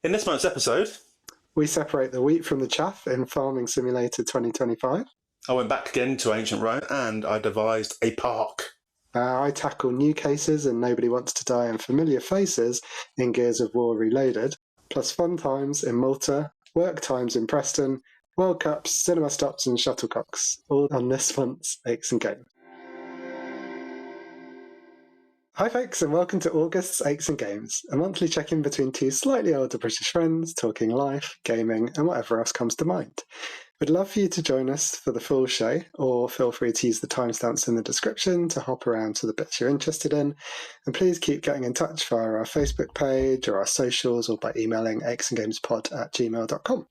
In this month's episode, we separate the wheat from the chaff in Farming Simulator 2025. I went back again to ancient Rome and I devised a park. I tackle new cases in Nobody Wants to Die and familiar faces in Gears of War Reloaded, plus fun times in Malta, work times in Preston, World Cups, cinema stops and Shuttlecocks, all on this month's Aches and Games. Hi folks, and welcome to August's Aches and Games, a monthly check-in between two slightly older British friends talking life, gaming and whatever else comes to mind. We'd love for you to join us for the full show, or feel free to use the timestamps in the description to hop around to the bits you're interested in, and please keep getting in touch via our Facebook page or our socials or by emailing achesandgamespod@gmail.com.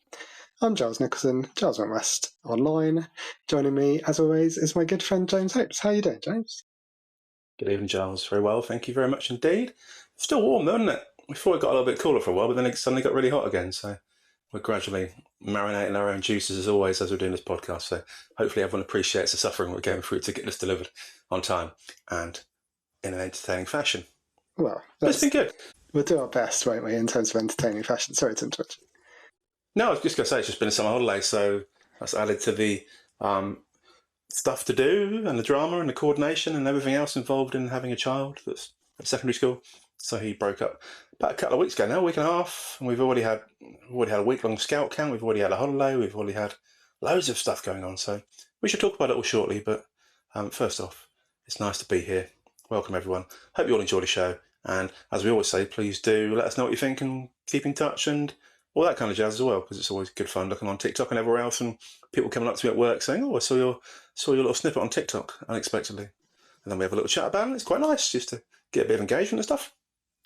I'm Giles Nicholson, Giles Went West online. Joining me, as always, is my good friend James Hopes. How are you doing, James? Good evening, Giles. Very well, thank you very much indeed. Still warm though, isn't it? We thought it got a little bit cooler for a while, but then it suddenly got really hot again, so we're gradually marinating our own juices as always as we're doing this podcast, so hopefully everyone appreciates the suffering we're going through to get this delivered on time and in an entertaining fashion. Well, it's been good. We'll do our best, won't we, in terms of entertaining fashion. Sorry to interrupt. No, I was just going to say, it's just been a summer holiday, so that's added to the stuff to do and the drama and the coordination and everything else involved in having a child that's at secondary school. So he broke up about a couple of weeks ago now, a week and a half, and we've already had a week-long scout camp, we've already had a holiday, we've already had loads of stuff going on, so we should talk about it all shortly, but first off, it's nice to be here. Welcome everyone. Hope you all enjoy the show, and as we always say, please do let us know what you think and keep in touch and all that kind of jazz as well, because it's always good fun looking on TikTok and everywhere else, and people coming up to me at work saying, "Oh, I saw your little snippet on TikTok unexpectedly," and then we have a little chat about it. It's quite nice just to get a bit of engagement and stuff.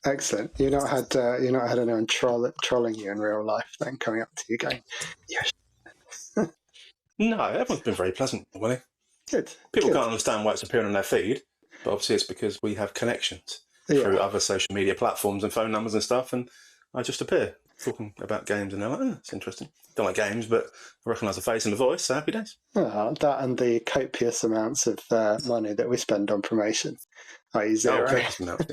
Excellent. You've not had anyone trolling you in real life then coming up to you going, "Yes." No, everyone's been very pleasant, really. Good. People can't understand why it's appearing on their feed, but obviously it's because we have connections through other social media platforms and phone numbers and stuff, and I just appear talking about games, and they're like, "Oh, it's interesting. Don't like games, but I recognise the face and the voice, so happy days." Oh, that and the copious amounts of money that we spend on promotion, i.e. zero. Copious amounts,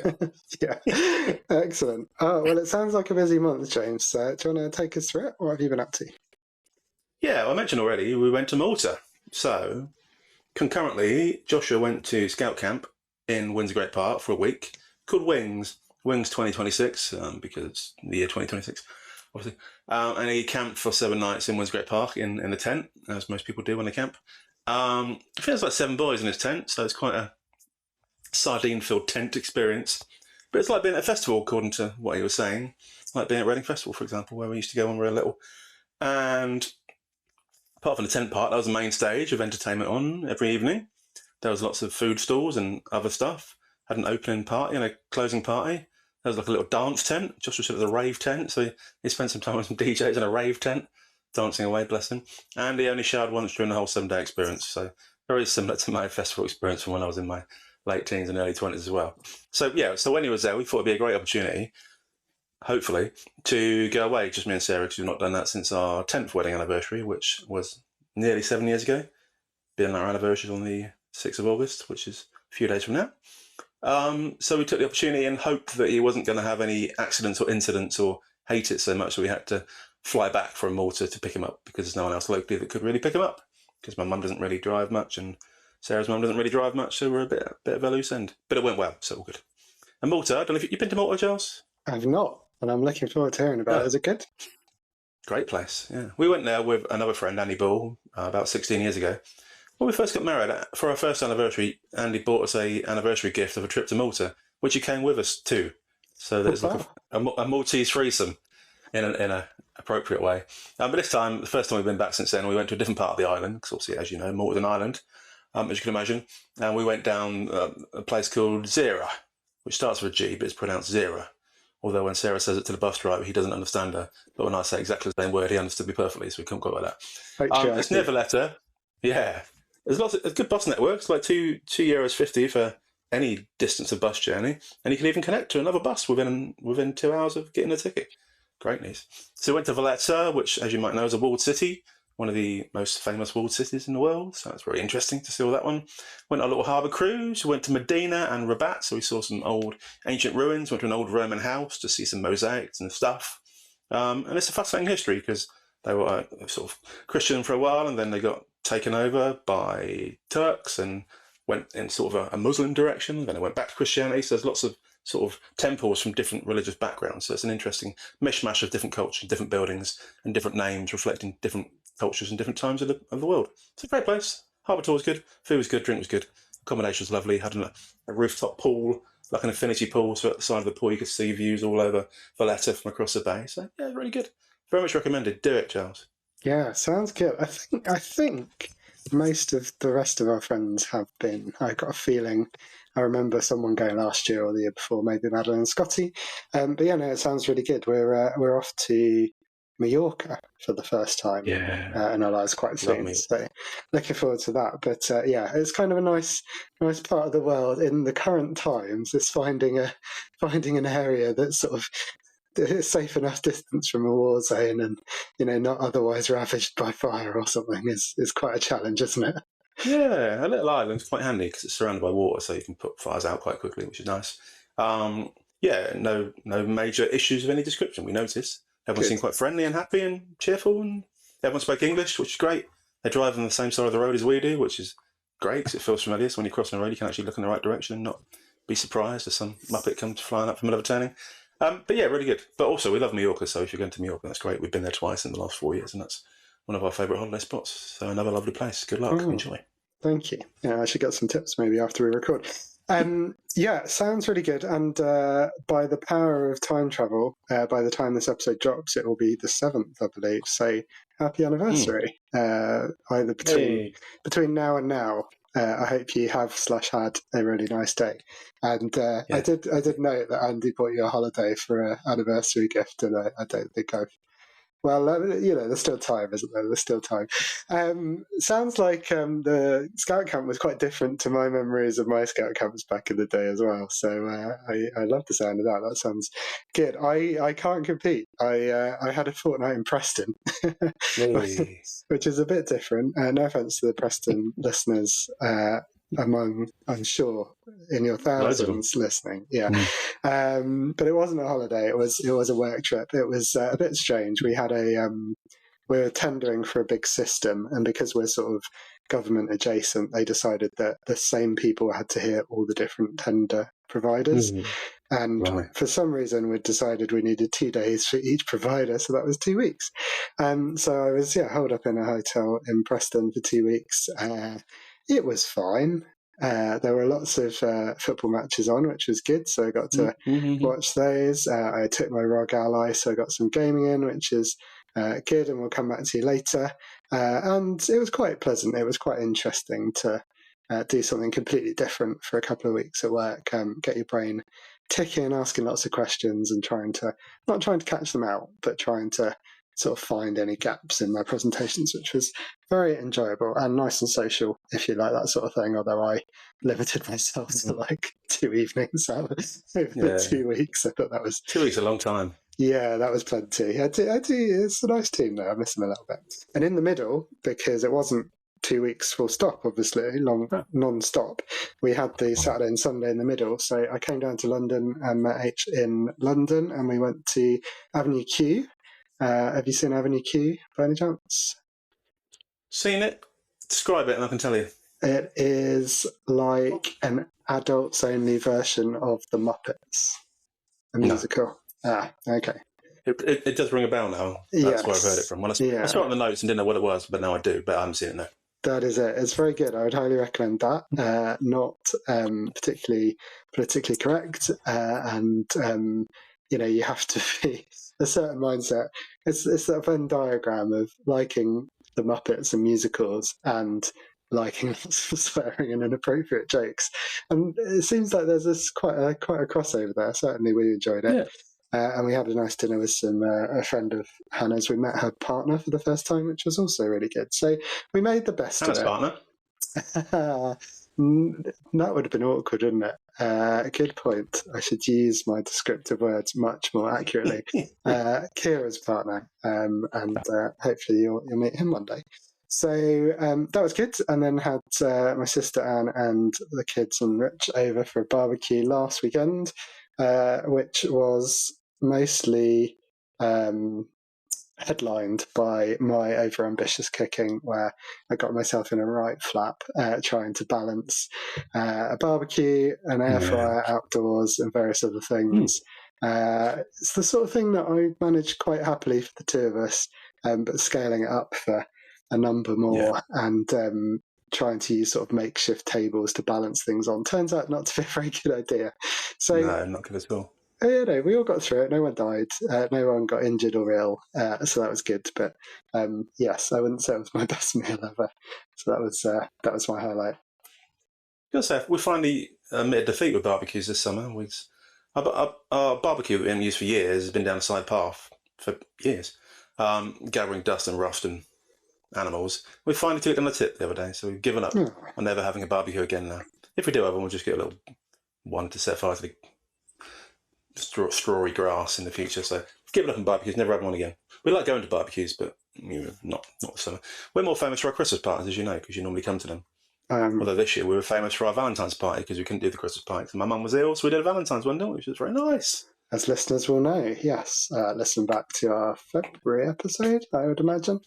yeah. Yeah. Excellent. Well, it sounds like a busy month, James. Do you want to take us through it? What have you been up to? Yeah, well, I mentioned already, we went to Malta. So, concurrently, Joshua went to scout camp in Windsor Great Park for a week, called Wings 2026, because it's the year 2026, obviously. And he camped for 7 nights in Windsor Great Park in the tent, as most people do when they camp. I think there's like 7 boys in his tent, so it's quite a sardine-filled tent experience. But it's like being at a festival, according to what he was saying. Like being at Reading Festival, for example, where we used to go when we were little. And apart from the tent part, that was the main stage of entertainment on every evening. There was lots of food stalls and other stuff. Had an opening party and a closing party. There was like a little dance tent. Joshua said it was a rave tent, so he spent some time with some DJs in a rave tent, dancing away, bless him. And he only showered once during the whole 7-day experience, so very similar to my festival experience from when I was in my late teens and early 20s as well. So yeah, so when he was there, we thought it'd be a great opportunity, hopefully, to go away, just me and Sarah, because we've not done that since our 10th wedding anniversary, which was nearly 7 years ago. Being our anniversary on the 6th of August, which is a few days from now. So we took the opportunity and hoped that he wasn't going to have any accidents or incidents or hate it so much that we had to fly back from Malta to pick him up, because there's no one else locally that could really pick him up, because my mum doesn't really drive much and Sarah's mum doesn't really drive much, so we're a bit of a loose end. But it went well, so all good. And Malta, I don't know if you've been to Malta, Giles? I've not, and I'm looking forward to hearing about it. Is it good? Great place, yeah. We went there with another friend, Andy Ball, about 16 years ago. When we first got married, for our first anniversary, Andy bought us an anniversary gift of a trip to Malta, which he came with us to. So there's like a Maltese threesome in an appropriate way. But this time, the first time we've been back since then, we went to a different part of the island, because obviously, as you know, Malta's an island, as you can imagine. And we went down a place called Zera, which starts with a G, but it's pronounced Zera. Although when Sarah says it to the bus driver, he doesn't understand her. But when I say exactly the same word, he understood me perfectly, so we couldn't go like that. It's near Valletta. Yeah. There's a good bus network. It's like €2.50 for any distance of bus journey. And you can even connect to another bus within 2 hours of getting a ticket. Great news. So we went to Valletta, which, as you might know, is a walled city. One of the most famous walled cities in the world. So it's very interesting to see all that one. Went on a little harbour cruise. We went to Medina and Rabat. So we saw some old ancient ruins. Went to an old Roman house to see some mosaics and stuff. And it's a fascinating history because they were sort of Christian for a while, and then they got taken over by Turks and went in sort of a Muslim direction. Then they went back to Christianity. So there's lots of sort of temples from different religious backgrounds. So it's an interesting mishmash of different cultures, different buildings, and different names reflecting different cultures and different times of the world. It's a great place. Harbour tour was good. Food was good. Drink was good. Accommodation was lovely. Had a rooftop pool, like an infinity pool. So at the side of the pool, you could see views all over Valletta from across the bay. So yeah, really good. Very much recommended. Do it, Giles. Yeah, sounds good. I think most of the rest of our friends have been. I got a feeling. I remember someone going last year or the year before, maybe Madeline and Scotty. But yeah, no, it sounds really good. We're off to Mallorca for the first time in our lives quite soon. So looking forward to that. But yeah, it's kind of a nice part of the world in the current times. Is finding an area that's sort of safe enough distance from a war zone and not otherwise ravaged by fire or something is quite a challenge, isn't it? Yeah, a little island's quite handy because it's surrounded by water, so you can put fires out quite quickly, which is nice. Yeah, no major issues of any description. We noticed everyone seemed quite friendly and happy and cheerful, and everyone spoke English, which is great. They drive on the same side of the road as we do, which is great because it feels familiar. So when you're crossing the road, you can actually look in the right direction and not be surprised if some muppet comes flying up from another turning. But yeah, really good. But also, we love Mallorca, so if you're going to Mallorca, that's great. We've been there twice in the last 4 years, and that's one of our favourite holiday spots. So another lovely place. Good luck. Enjoy. Thank you. Yeah, I should get some tips maybe after we record. Yeah, sounds really good. And by the power of time travel, by the time this episode drops, it will be the 7th, I believe. So happy anniversary. Either between now and now. I hope you have /had a really nice day. And I did note that Andy bought you a holiday for an anniversary gift, and I don't think I've. Well, there's still time, isn't there? There's still time. Sounds like the scout camp was quite different to my memories of my scout camps back in the day as well. So I love the sound of that. That sounds good. I can't compete. I had a fortnight in Preston, which is a bit different. No offence to the Preston listeners. Among, I'm sure, in your thousands listening, but it wasn't a holiday. It was a work trip. It was a bit strange. We had we were tendering for a big system, and because we're sort of government adjacent, they decided that the same people had to hear all the different tender providers. And for some reason, we decided we needed 2 days for each provider, so that was 2 weeks. So I was holed up in a hotel in Preston for 2 weeks. It was fine. There were lots of football matches on, which was good, so I got to watch those. I took my ROG Ally, so I got some gaming in, which is good, and we'll come back to you later. And it was quite pleasant. It was quite interesting to do something completely different for a couple of weeks at work, get your brain ticking, asking lots of questions, and not trying to catch them out, but trying to sort of find any gaps in my presentations, which was very enjoyable and nice and social, if you like that sort of thing, although I limited myself to like 2 evenings over the 2 weeks. I thought that was... 2 weeks a long time. Yeah, that was plenty. I do, it's a nice team though, I miss them a little bit. And in the middle, because it wasn't 2 weeks full stop, obviously, non-stop, we had the Saturday and Sunday in the middle, so I came down to London and met H in London, and we went to Avenue Q. Have you seen Avenue Q by any chance? Seen it? Describe it and I can tell you. It is like an adults-only version of The Muppets, a musical. Ah, okay. It does ring a bell now. That's where I've heard it from. Well, I saw it on the notes and didn't know what it was, but now I do, but I haven't seen it now. That is it. It's very good. I would highly recommend that. Not particularly politically correct, and you have to be a certain mindset. It's that Venn diagram of liking the Muppets and musicals and liking lots of swearing and inappropriate jokes. And it seems like there's quite a crossover there. Certainly, we enjoyed it. Yeah. And we had a nice dinner with a friend of Hannah's. We met her partner for the first time, which was also really good. So we made the best Hannah's of it. Partner? That would have been awkward, wouldn't it? Good point. I should use my descriptive words much more accurately. Kira's partner, and hopefully you'll meet him one day. So that was good. And then had my sister Anne and the kids and Rich over for a barbecue last weekend, which was mostly headlined by my overambitious cooking, where I got myself in a right flap trying to balance a barbecue, an air fryer outdoors, and various other things. It's the sort of thing that I managed quite happily for the two of us, but scaling it up for a number more and trying to use sort of makeshift tables to balance things on turns out not to be a very good idea. So no, not good at all. we all got through it. No one died. No one got injured or ill. So that was good. But yes, I wouldn't say it was my best meal ever. So that was my highlight. We finally admitted defeat with barbecues this summer. Our barbecue we've been used for years has been down a side path for years, gathering dust and rust and animals. We finally took it on the tip the other day, so we've given up on never having a barbecue again now. If we do have one, we'll just get a little one to set fire to the strawy grass in the future. So give it up on barbecues, never have one again. We like going to barbecues, but not the summer. We're more famous for our Christmas parties, as you know, because you normally come to them. Although this year we were famous for our Valentine's party because we couldn't do the Christmas party because my mum was ill, so we did a Valentine's one, didn't we? Which was very nice. As listeners will know, yes. Listen back to our February episode, I would imagine.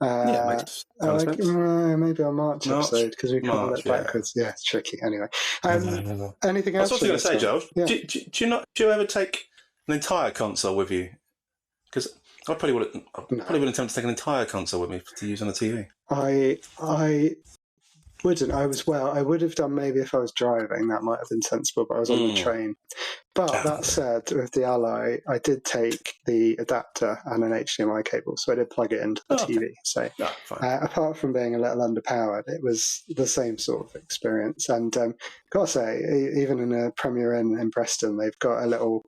Makes sense. Maybe our March episode, because we can't look backwards. Yeah, it's tricky. Anyway. Anything else? I was going to say, Giles, do you ever take an entire console with you? Because I probably wouldn't attempt to take an entire console with me to use on the TV. I wouldn't. I would have done maybe if I was driving. That might have been sensible, but I was on the train. But that said, with the Ally, I did take the adapter and an HDMI cable, so I did plug it into the TV. So apart from being a little underpowered, it was the same sort of experience. And gotta say, even in a Premier Inn in Preston, they've got a little.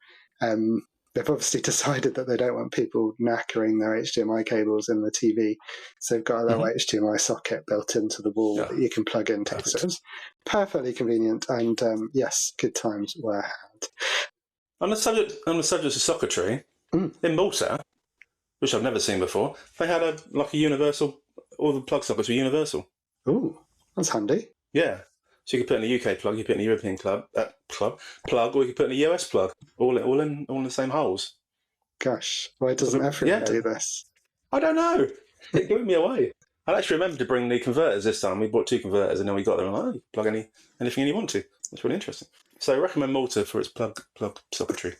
They've obviously decided that they don't want people knackering their HDMI cables in the TV. So they've got a little HDMI socket built into the wall that you can plug into. So it was perfectly convenient. And yes, good times were had. On the subject of socketry, in Malta, which I've never seen before, they had a universal, all the plug sockets were universal. Ooh, that's handy. Yeah. So you could put in a UK plug, you put in a European plug, or you could put in a US plug, all in the same holes. Gosh, why doesn't everyone do this? I don't know. It blew me away. I actually remember to bring the converters this time. We bought 2 converters, and then we got them. And plug anything you want to. That's really interesting. So I recommend Malta for its plug socketry.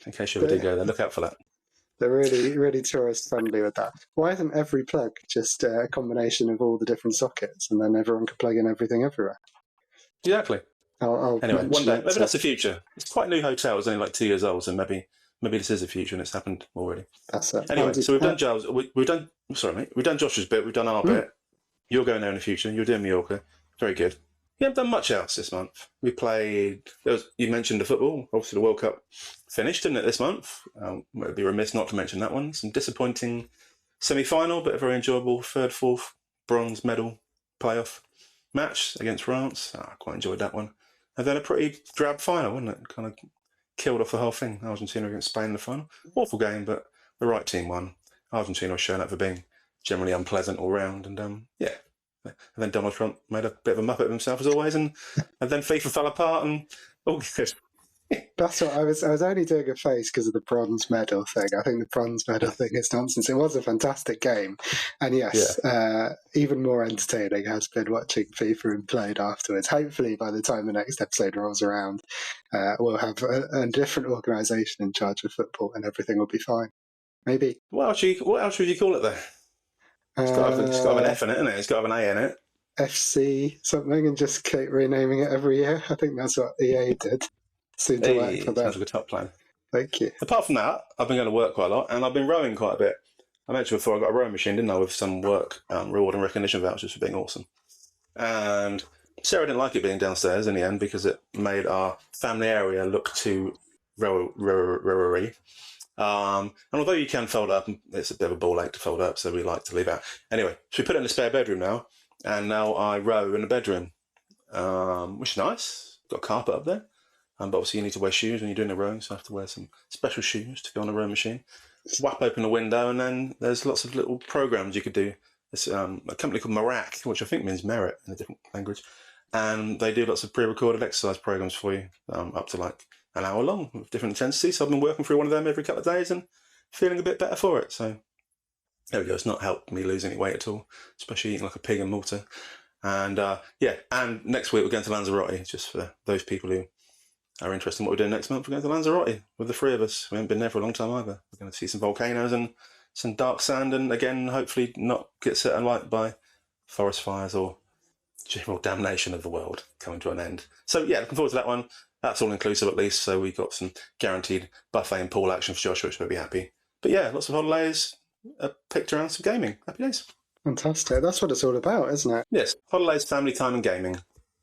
In case you ever do go there, look out for that. They're really, really tourist friendly with that. Why isn't every plug just a combination of all the different sockets, and then everyone can plug in everything everywhere? Exactly. Anyway, one day, maybe that's the future. It's quite a new hotel. It's only like 2 years old, so maybe this is the future, and it's happened already. That's it. Anyway, so we've done Giles. We've done. Sorry, mate. We've done Josh's bit. We've done our bit. You're going there in the future. You're doing Mallorca. Very good. We haven't done much else this month. We played. You mentioned the football. Obviously, the World Cup finished, didn't it, this month? It'd be remiss not to mention that one. Some disappointing semi-final, but a very enjoyable third, fourth bronze medal playoff match against France. I quite enjoyed that one. And then a pretty drab final, wasn't it? Kind of killed off the whole thing. Argentina against Spain in the final. Awful game, but the right team won. Argentina was shown up for being generally unpleasant all round. And And then Donald Trump made a bit of a muppet of himself as always. And then FIFA fell apart and all good. That's what I was only doing a face because of the bronze medal thing. I think the bronze medal thing is nonsense. It was a fantastic game. And yes, even more entertaining has been watching FIFA and played afterwards. Hopefully by the time the next episode rolls around, we'll have a different organisation in charge of football and everything will be fine. Maybe. What else would you call it there? It's got to have an F in it, isn't it? It's got to have an A in it. FC something and just keep renaming it every year. I think that's what EA did. Seemed to work for them. Sounds like a top plan. Thank you. Apart from that, I've been going to work quite a lot and I've been rowing quite a bit. I mentioned before I got a rowing machine, didn't I, with some work reward and recognition vouchers for being awesome. And Sarah didn't like it being downstairs in the end because it made our family area look too rowery. And although you can fold up, it's a bit of a ball ache to fold up, so we like to leave out. Anyway, so we put it in the spare bedroom now, and now I row in the bedroom, which is nice. Got a carpet up there. But obviously you need to wear shoes when you're doing the rowing, so I have to wear some special shoes to go on the rowing machine. Whap open the window, and then there's lots of little programs you could do. There's a company called Merak, which I think means merit in a different language, and they do lots of pre-recorded exercise programs for you, up to like an hour long with different intensities. So I've been working through one of them every couple of days, and feeling a bit better for it. So there we go. It's not helped me lose any weight at all, especially eating like a pig in Malta. And and next week we're going to Lanzarote, just for those people who are interested in what we're doing next month. We're going to Lanzarote with the three of us. We haven't been there for a long time either. We're going to see some volcanoes and some dark sand, and again, hopefully not get set alight by forest fires or general damnation of the world coming to an end. So yeah, looking forward to that one. That's all inclusive at least, so we got some guaranteed buffet and pool action for Joshua, which made me happy. But yeah, lots of holidays, picked around some gaming. Happy days. Fantastic. That's what it's all about, isn't it? Yes, holidays, family time and gaming.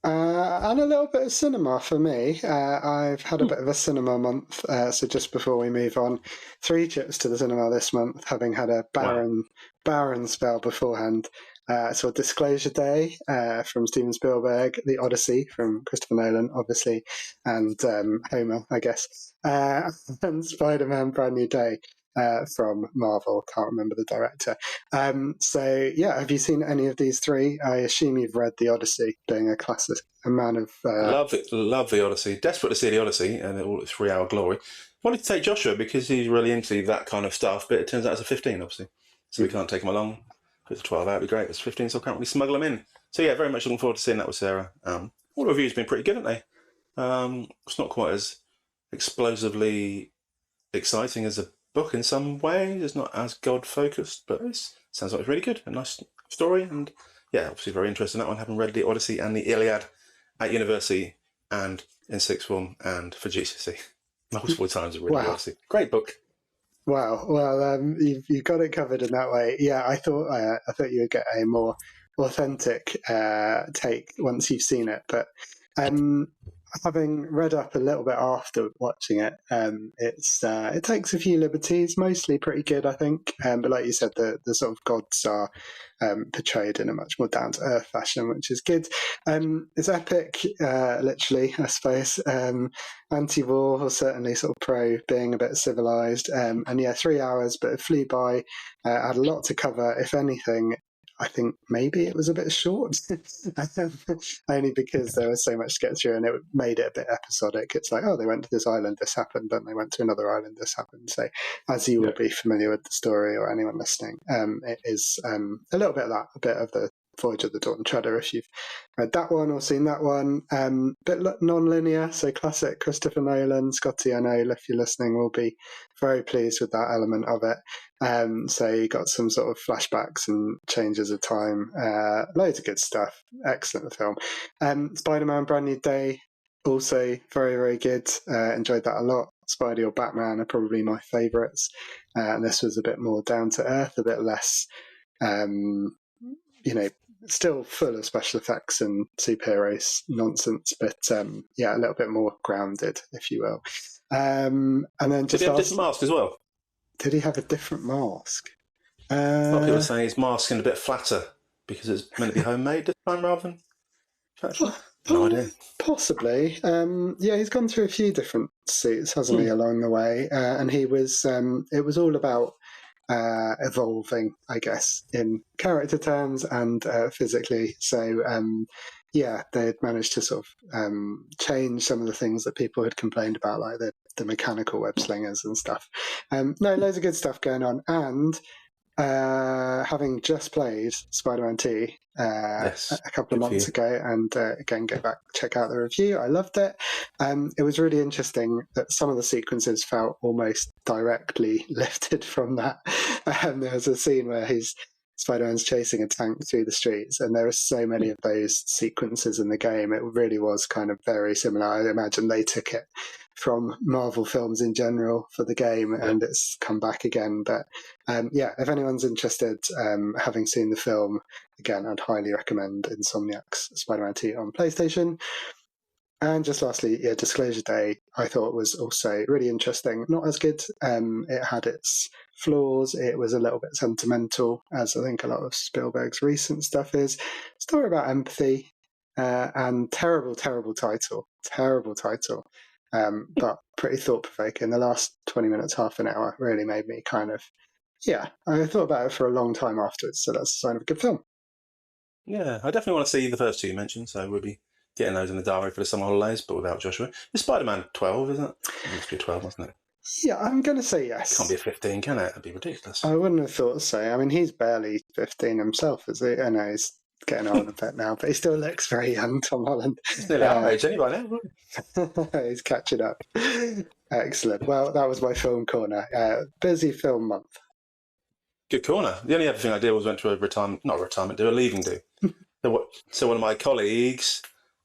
And a little bit of cinema for me. I've had a bit of a cinema month, so just before we move on, 3 trips to the cinema this month, having had a barren spell beforehand. So Disclosure Day from Steven Spielberg, The Odyssey from Christopher Nolan, obviously, and Homer, I guess, and Spider-Man Brand New Day from Marvel. Can't remember the director. So yeah, have you seen any of these 3? I assume you've read The Odyssey, being a classic, a man of... Love The Odyssey. Desperate to see The Odyssey and all its 3-hour glory. Wanted to take Joshua because he's really into that kind of stuff, but it turns out it's a 15, obviously. So we can't take him along. If it's a 12 hour, it'd be great. If it's 15, so I can't really smuggle them in. So yeah, very much looking forward to seeing that with Sarah. All the reviews have been pretty good, haven't they? It's not quite as explosively exciting as a book in some ways. It's not as God-focused, but it sounds like it's really good. A nice story, and yeah, obviously very interested in that one, having read the Odyssey and the Iliad at university and in sixth form and for GCSE. Multiple times I've read the Odyssey. Great book. Wow. Well, you've got it covered in that way. Yeah, I thought you would get a more authentic take once you've seen it. But having read up a little bit after watching it, it takes a few liberties, mostly pretty good, I think. But like you said, the sort of gods are portrayed in a much more down-to-earth fashion, which is good. It's epic, literally, I suppose. Anti-war, or certainly sort of pro being a bit civilized. And yeah, 3 hours, but it flew by. Had a lot to cover. If anything, I think maybe it was a bit short, only because there was so much to get through and it made it a bit episodic. It's like, oh, they went to this island, this happened, then they went to another island, this happened. So as you will be familiar with the story, or anyone listening, it is a little bit of that, a bit of the Voyage of the Dawn Treader, if you've read that one or seen that one. Bit non-linear, so classic Christopher Nolan. Scotty, I know if you're listening, will be very pleased with that element of it. So you got some sort of flashbacks and changes of time, loads of good stuff. Excellent film. Spider-Man Brand New Day, also very, very good. Enjoyed that a lot. Spidey or Batman are probably my favourites. And this was a bit more down to earth, a bit less, still full of special effects and superheroes nonsense, but yeah, a little bit more grounded, if you will. And then just did he have a different mask as well? Did he have a different mask? A lot of people are saying his mask is a bit flatter because it's meant to be homemade this time rather than factory. No idea. Possibly. Yeah, he's gone through a few different suits, hasn't he, along the way? And he was. It was all about evolving, I guess, in character terms and physically. So yeah, they had managed to sort of change some of the things that people had complained about, like the mechanical web slingers and stuff. No, loads of good stuff going on. And having just played Spider-Man 2 yes, a couple of months ago, and again, go back, check out the review. I loved it. It was really interesting that some of the sequences felt almost directly lifted from that. There was a scene where Spider-Man's chasing a tank through the streets, and there are so many of those sequences in the game. It really was kind of very similar. I imagine they took it from Marvel films in general for the game, and it's come back again. But yeah, if anyone's interested, having seen the film, again, I'd highly recommend Insomniac's Spider-Man 2 on PlayStation. And just lastly, yeah, Disclosure Day, I thought was also really interesting. Not as good. It had its flaws. It was a little bit sentimental, as I think a lot of Spielberg's recent stuff is. Story about empathy, and terrible title. But pretty thought-provoking. The last 20 minutes, half an hour really made me kind of, yeah, I thought about it for a long time afterwards, so that's a sign of a good film. Yeah, I definitely want to see the first two you mentioned, so we'll be getting those in the diary for the summer holidays, but without Joshua. It's Spider-Man 12, isn't it? It must be 12, wasn't it? Yeah, I'm going to say yes. Can't be a 15, can it? That'd be ridiculous. I wouldn't have thought so. I mean, he's barely 15 himself, is he? I know he's getting on a bit now, but he still looks very young, Tom Holland. It's nearly our age anyway now. He's catching up. Excellent. Well, that was my film corner. Busy film month. Good corner. The only other thing I did was went to a leaving do. So one of my colleagues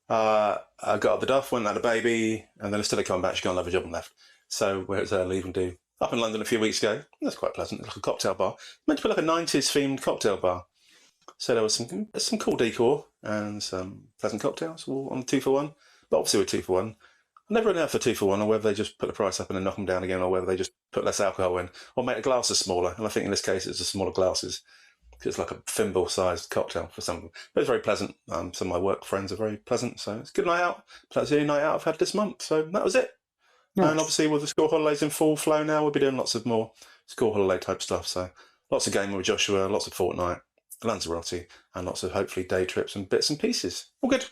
got up the duff, went and had a baby, and then instead of coming back, she got another job and left. So we're at leaving do up in London a few weeks ago. That's quite pleasant. It's like a cocktail bar. Meant to be like a 90s themed cocktail bar. So there was some cool decor and some pleasant cocktails all on 2-for-1. But obviously with 2-for-1. I never really know for 2-for-1 or whether they just put the price up and then knock them down again, or whether they just put less alcohol in or make the glasses smaller. And I think in this case it's the smaller glasses because it's like a thimble-sized cocktail for some of them. But it's very pleasant. Some of my work friends are very pleasant. So it's a good night out. That's the only night out I've had this month. So that was it. Nice. And obviously with the school holidays in full flow now, we'll be doing lots of more school holiday type stuff. So lots of gaming with Joshua, lots of Fortnite, Lanzarote, and lots of hopefully day trips and bits and pieces. All good.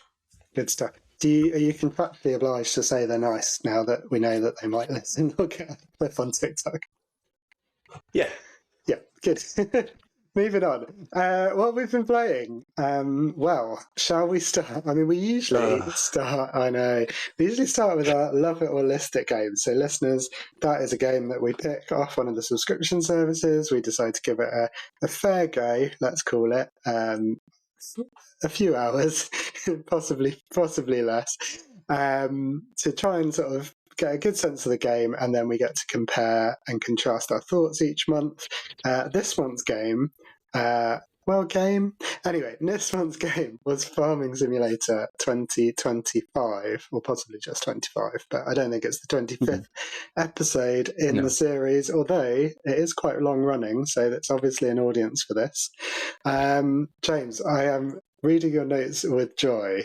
Good stuff. Are you contractually obliged to say they're nice now that we know that they might listen or get a clip on TikTok? Yeah. Yeah, good. Moving on. What we've been playing. Well, shall we start? I mean, we usually start. I know. We usually start with our Love It or List It game. So, listeners, that is a game that we pick off one of the subscription services. We decide to give it a fair go. Let's call it a few hours, possibly less, to try and sort of get a good sense of the game, and then we get to compare and contrast our thoughts each month. This month's game, this month's game was Farming Simulator 2025, or possibly just 25, but I don't think it's the 25th episode in the series, although it is quite long running, so that's obviously an audience for this. James, I am reading your notes with joy.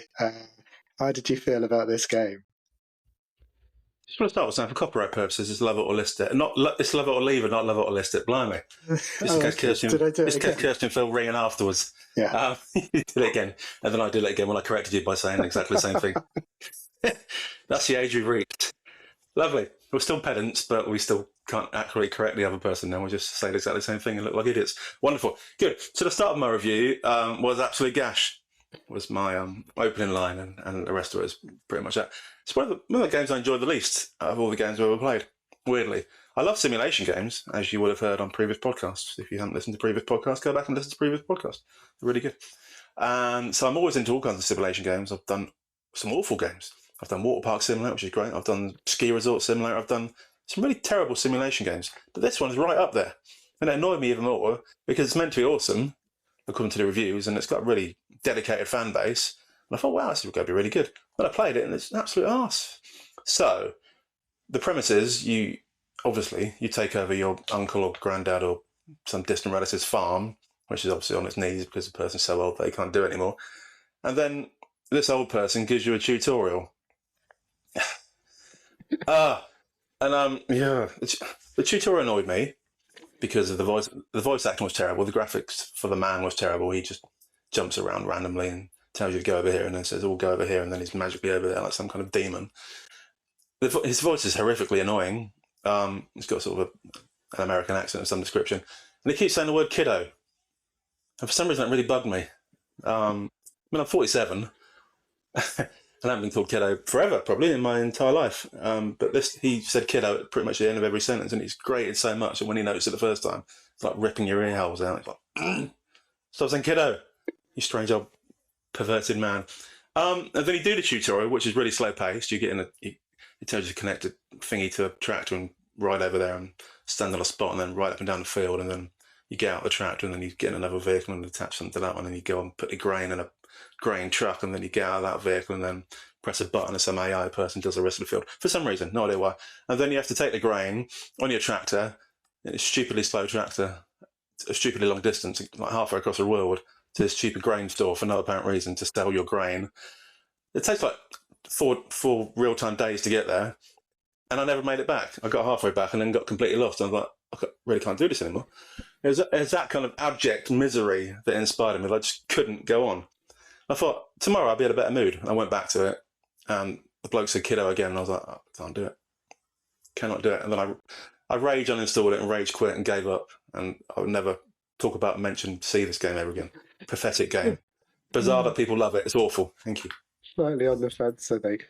How did you feel about this game? Just want to start with saying, for copyright purposes, it's Love It or List It. It's Love It or Leave It, not Love It or List It. Blimey. Kirsten fell ringing afterwards. Yeah. You did it again. And then I did it again when I corrected you by saying exactly the same thing. That's the age we've reached. Lovely. We're still pedants, but we still can't accurately correct the other person now. We just say exactly the same thing and look like idiots. Wonderful. Good. So the start of my review was absolute gash. Was my opening line, and the rest of it is pretty much that. It's one of the games I enjoyed the least out of all the games I've ever played, weirdly. I love simulation games, as you would have heard on previous podcasts. If you haven't listened to previous podcasts, go back and listen to previous podcasts. They're really good. So I'm always into all kinds of simulation games. I've done some awful games. I've done Water Park Simulator, which is great. I've done Ski Resort Simulator. I've done some really terrible simulation games. But this one is right up there. And it annoyed me even more because it's meant to be awesome, according to the reviews, and it's got a really dedicated fan base. And I thought, wow, this is going to be really good. But I played it, and it's an absolute arse. So the premise is you take over your uncle or granddad or some distant relative's farm, which is obviously on its knees because the person's so old they can't do it anymore. And then this old person gives you a tutorial. The tutorial annoyed me because of the voice. The voice acting was terrible. The graphics for the man was terrible. He just jumps around randomly and tells you to go over here, and then says, "Oh, go over here," and then he's magically over there like some kind of demon. His voice is horrifically annoying. He's got sort of an American accent of some description, and he keeps saying the word "kiddo," and for some reason that really bugged me. I'm 47. I haven't been called kiddo forever, probably in my entire life. But he said kiddo at pretty much the end of every sentence, and it's grated so much that when he noticed it the first time, it's like ripping your ear holes out. It's like, stop saying kiddo, you strange old perverted man. And then you do the tutorial, which is really slow paced. You get in it tells you to connect a thingy to a tractor and ride over there and stand on a spot and then ride up and down the field, and then you get out the tractor and then you get in another vehicle and attach something to that one, and you go and put the grain in a grain truck, and then you get out of that vehicle and then press a button and some AI person does the rest of the field for some reason, no idea why. And then you have to take the grain on your tractor, a stupidly slow tractor, a stupidly long distance, like halfway across the world, to this stupid grain store for no apparent reason to sell your grain. It takes like four real-time days to get there, and I never made it back. I got halfway back and then got completely lost, and I was like, I really can't do this anymore. It was that kind of abject misery that inspired me. I just couldn't go on. I thought, tomorrow I'll be in a better mood. I went back to it, and the bloke said kiddo again, and I was like, I can't do it. Cannot do it. And then I rage uninstalled it and rage quit and gave up. And I would never talk about, see this game ever again. Pathetic game. Bizarre that people love it. It's awful. Thank you. Slightly on the fence, I think.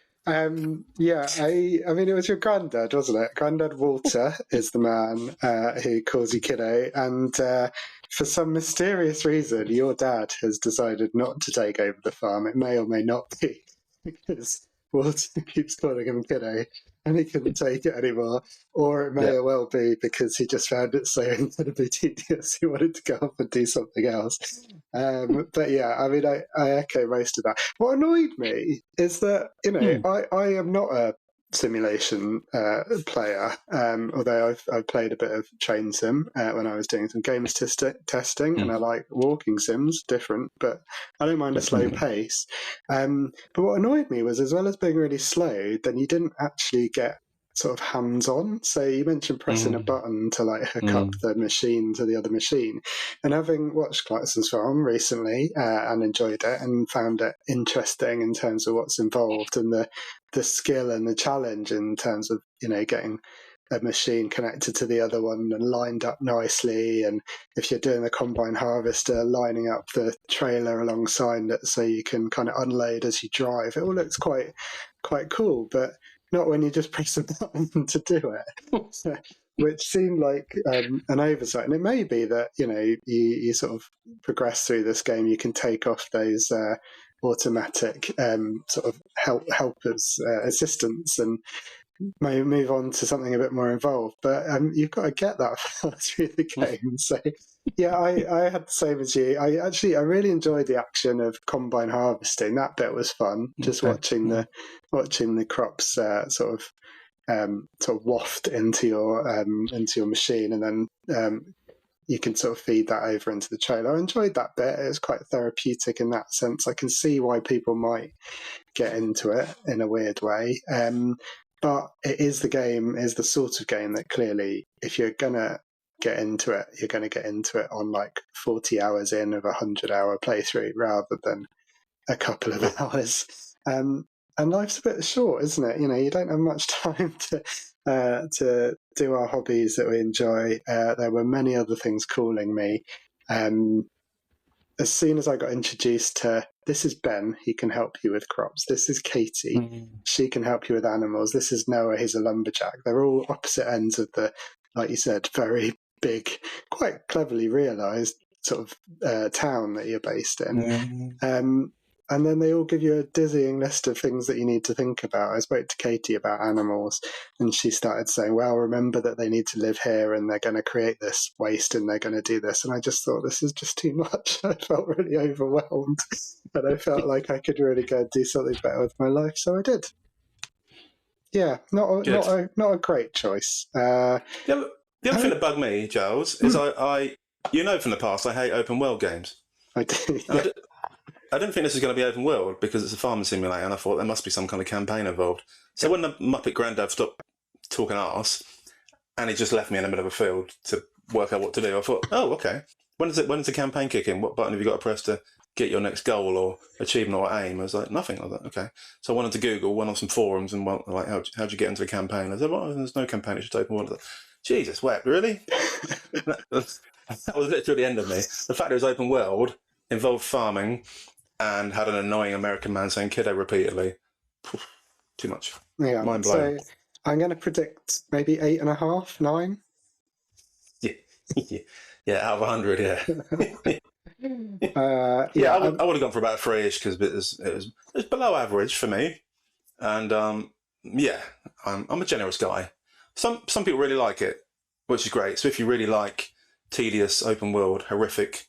Yeah, I mean, it was your granddad, wasn't it? Granddad Walter is the man who calls you kiddo, and for some mysterious reason, your dad has decided not to take over the farm. It may or may not be because Walter keeps calling him kiddo, and he couldn't take it anymore. Or it may well be because he just found it so incredibly tedious, he wanted to go off and do something else. But yeah, I mean, I echo most of that. What annoyed me is that, you know, I am not a simulation player, although I've played a bit of train sim when I was doing some games testing, and I like walking sims, different, but I don't mind a slow pace. But what annoyed me was, as well as being really slow, then you didn't actually get sort of hands-on. So you mentioned pressing a button to like hook up the machine to the other machine, and having watched Clarkson's Farm recently and enjoyed it and found it interesting in terms of what's involved and the skill and the challenge in terms of, you know, getting a machine connected to the other one and lined up nicely, and if you're doing the combine harvester, lining up the trailer alongside it so you can kind of unload as you drive. It all looks quite cool, but not when you just press a button to do it, which seemed like an oversight. And it may be that, you know, you sort of progress through this game, you can take off those automatic sort of helpers, assistants, and may move on to something a bit more involved. But you've got to get that far through the game. So yeah, I had the same as you. I really enjoyed the action of combine harvesting. That bit was fun. Just watching the crops sort of waft into your machine, and then you can sort of feed that over into the trailer. I enjoyed that bit. It was quite therapeutic in that sense. I can see why people might get into it in a weird way. But it is the sort of game that clearly, if you're going to get into it, you're going to get into it on like 40 hours in of a 100-hour playthrough rather than a couple of hours. And life's a bit short, isn't it? You know, you don't have much time to do our hobbies that we enjoy. There were many other things calling me. As soon as I got introduced to, this is Ben, he can help you with crops. This is Katie, she can help you with animals. This is Noah, he's a lumberjack. They're all opposite ends of the, like you said, very big, quite cleverly realised sort of town that you're based in. And then they all give you a dizzying list of things that you need to think about. I spoke to Katie about animals, and she started saying, well, remember that they need to live here and they're going to create this waste and they're going to do this. And I just thought, this is just too much. I felt really overwhelmed, and I felt like I could really go and do something better with my life. So I did. Yeah, not a great choice. The other thing that bugged me, Giles, is I you know from the past, I hate open world games. I do. Yeah. I didn't think this was going to be open world because it's a farming simulator, and I thought there must be some kind of campaign involved. So when the Muppet Granddad stopped talking arse, and he just left me in the middle of a field to work out what to do, I thought, oh, okay. When does the campaign kick in? What button have you got to press to get your next goal or achievement or aim? I was like, nothing. I was like, okay. So I wanted to Google, went on some forums, and went like, how'd you get into a campaign? I said, well, there's no campaign. It's just open world. I was like, Jesus, wept, really? that was literally the end of me. The fact it was open world, involved farming, and had an annoying American man saying kiddo repeatedly. Too much. Yeah. Mind blowing. So I'm going to predict maybe 8.5, 9. Yeah, out of 100, yeah. Yeah, I would have gone for about a 3-ish because it was below average for me. And yeah, I'm a generous guy. Some people really like it, which is great. So if you really like tedious, open world, horrifically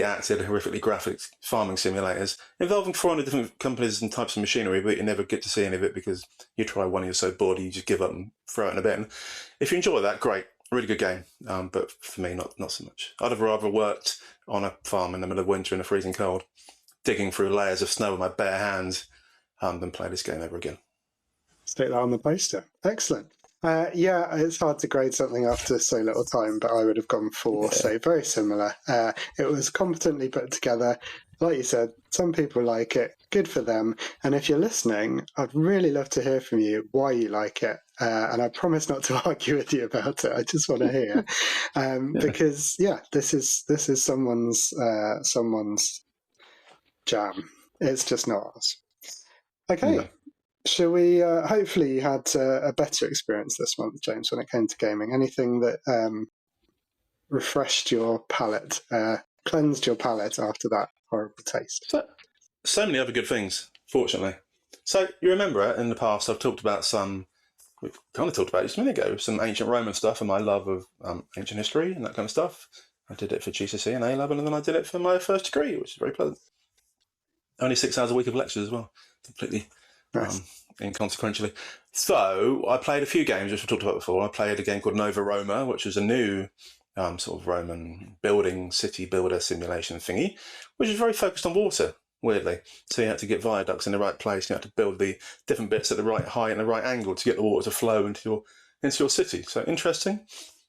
acted, horrifically graphic farming simulators involving 400 different companies and types of machinery, but you never get to see any of it because you try one, you're so bored, you just give up and throw it in a bin. If you enjoy that, great. Really good game, but for me, not so much. I'd have rather worked on a farm in the middle of winter in the freezing cold, digging through layers of snow with my bare hands, than play this game ever again. Stick that on the poster. Excellent. Yeah, it's hard to grade something after so little time, but I would have gone 4, so very similar. It was competently put together. like you said, some people like it. Good for them. And if you're listening, I'd really love to hear from you why you like it. And I promise not to argue with you about it. I just want to hear, because this is someone's jam. It's just not ours. Okay. No. Shall we? Hopefully, you had a better experience this month, James, when it came to gaming. Anything that refreshed your palate, cleansed your palate after that horrible taste? So many other good things, fortunately. So you remember in the past, I've talked about we've kind of talked about it just a minute ago, some ancient Roman stuff and my love of ancient history and that kind of stuff. I did it for GCSE and A-level, and then I did it for my first degree, which is very pleasant. Only 6 hours a week of lectures as well, completely Nice. inconsequentially. So I played a few games, which we talked about before. I played a game called Nova Roma, which was a new sort of Roman building, city builder simulation thingy, which is very focused on water, weirdly. So you had to get viaducts in the right place. You had to build the different bits at the right height and the right angle to get the water to flow into your city. So interesting.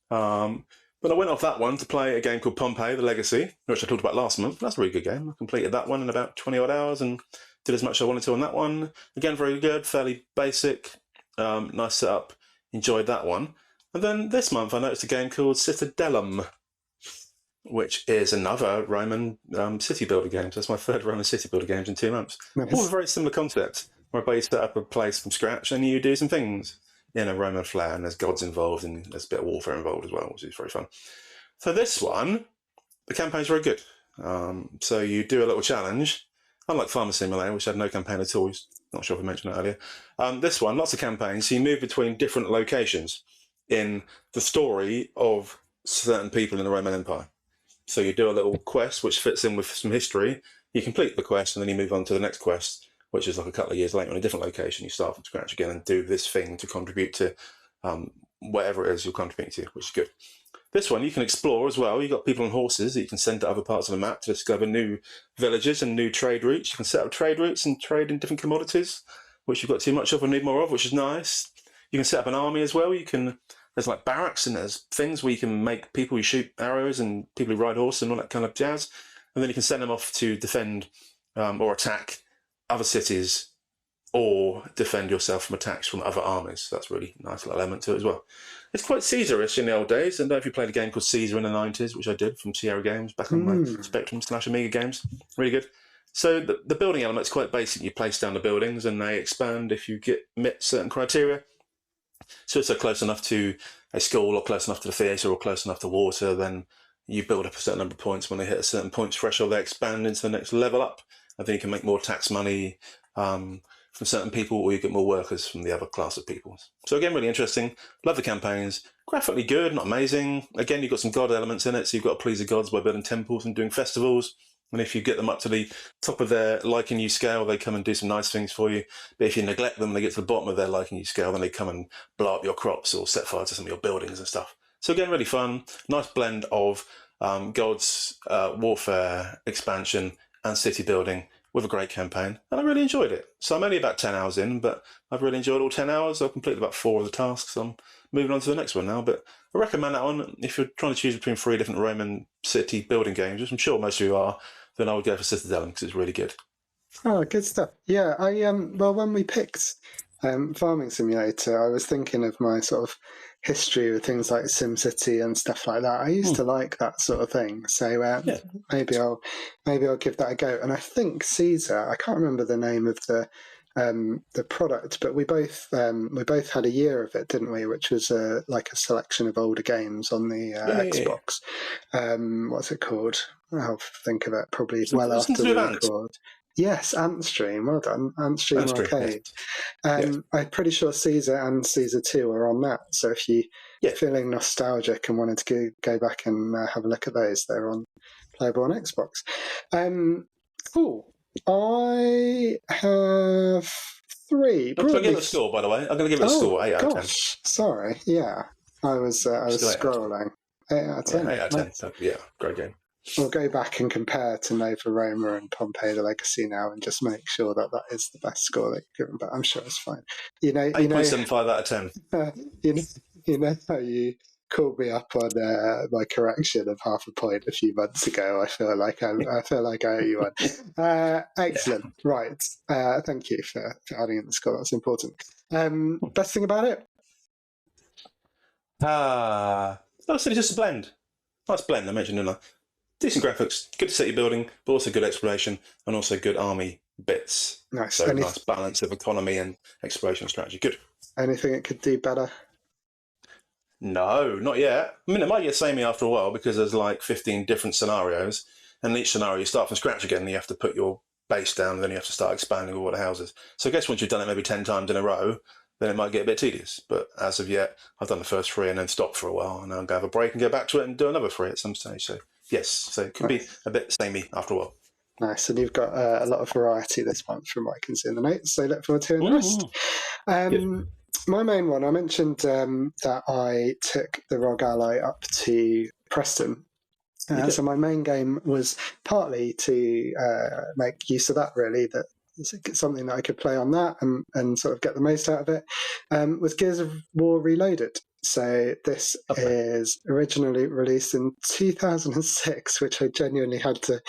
But I went off that one to play a game called Pompeii, The Legacy, which I talked about last month. That's a really good game. I completed that one in about 20 odd hours and did as much as I wanted to on that one. Again, very good, fairly basic, nice setup. Enjoyed that one. And then this month I noticed a game called Citadelum, which is another Roman city builder game. So that's my third Roman city builder games in 2 months. Nice. All a very similar concept, whereby you set up a place from scratch and you do some things in a Roman flair, and there's gods involved and there's a bit of warfare involved as well, which is very fun. So this one, the campaign's very good. So you do a little challenge, unlike Farmer Simulator, which had no campaign at all. Not sure if I mentioned that earlier. This one, lots of campaigns. So you move between different locations in the story of certain people in the Roman Empire. So you do a little quest which fits in with some history. You complete the quest and then you move on to the next quest, which is like a couple of years later in a different location. You start from scratch again and do this thing to contribute to whatever it is you're contributing to, which is good. This one you can explore as well. You've got people on horses that you can send to other parts of the map to discover new villages and new trade routes. You can set up trade routes and trade in different commodities, which you've got too much of and need more of, which is nice. You can set up an army as well. There's like barracks and there's things where you can make people who shoot arrows and people who ride horses and all that kind of jazz. And then you can send them off to defend or attack other cities or defend yourself from attacks from other armies. So that's a really nice little element to it as well. It's quite Caesar-ish in the old days. I don't know if you played a game called Caesar in the 90s, which I did from Sierra Games back on my Spectrum/Amiga games. Really good. So the building element's quite basic. You place down the buildings and they expand if you meet certain criteria. So if they're close enough to a school or close enough to the theatre or close enough to water, then you build up a certain number of points. When they hit a certain points threshold, they expand into the next level up. And then you can make more tax money from certain people, or you get more workers from the other class of people. So again, really interesting. Love the campaigns. Graphically good, not amazing. Again, you've got some god elements in it, so you've got to please the gods by building temples and doing festivals. And if you get them up to the top of their liking you scale, they come and do some nice things for you. But if you neglect them, they get to the bottom of their liking you scale, then they come and blow up your crops or set fire to some of your buildings and stuff. So again, really fun. Nice blend of gods, warfare, expansion, and city building with a great campaign. And I really enjoyed it. So I'm only about 10 hours in, but I've really enjoyed all 10 hours. I've completed about 4 of the tasks. I'm moving on to the next one now. But I recommend that one if you're trying to choose between 3 different Roman city building games, which I'm sure most of you are. Then I would go for Citadelum because it's really good. Oh, good stuff. Yeah, well, when we picked Farming Simulator, I was thinking of my sort of history with things like SimCity and stuff like that. I used to like that sort of thing, so maybe I'll give that a go. And I think Caesar, I can't remember the name of the product, but we both had a year of it, didn't we? Which was like a selection of older games on the Xbox. What's it called? I'll think of it probably well after the record. Yes, Antstream. Well done, Antstream Arcade. Yes. I'm pretty sure Caesar and Caesar 2 are on that. So if you're feeling nostalgic and wanted to go back and have a look at those, they're playable on Xbox. Cool. I have 3. I'm going to give it a score, by the way. I'm going to give it a score, 8 out of 10. Sorry. Yeah, I was scrolling. 8 out of 10. 8 out of 10. So, yeah, great game. We'll go back and compare to Nova Roma and Pompeii the Legacy now and just make sure that is the best score that you've given, but I'm sure it's fine. 8.75 out of 10. You know how you called me up on my correction of half a point a few months ago. I feel like I owe you one. Excellent. Right. Thank you for adding in the score. That's important. Best thing about it? So just a blend. Nice blend, I mentioned, didn't I? Decent graphics, good city building, but also good exploration, and also good army bits. Nice. So nice balance of economy and exploration strategy. Good. Anything it could do better? No, not yet. I mean, it might get samey after a while because there's like 15 different scenarios, and in each scenario you start from scratch again, and you have to put your base down, and then you have to start expanding all the houses. So I guess once you've done it maybe 10 times in a row, then it might get a bit tedious. But as of yet, I've done the first 3 and then stopped for a while, and I'm going to have a break and go back to it and do another 3 at some stage. So yes, so it could be a bit samey after a while. Nice, and you've got a lot of variety this month from what I can see in the notes, so look forward to hearing the rest. My main one, I mentioned that I took the Rogue Ally up to Preston. So my main game was partly to make use of that, really, that it's something that I could play on that and sort of get the most out of it, was Gears of War Reloaded. So this is originally released in 2006, which I genuinely had to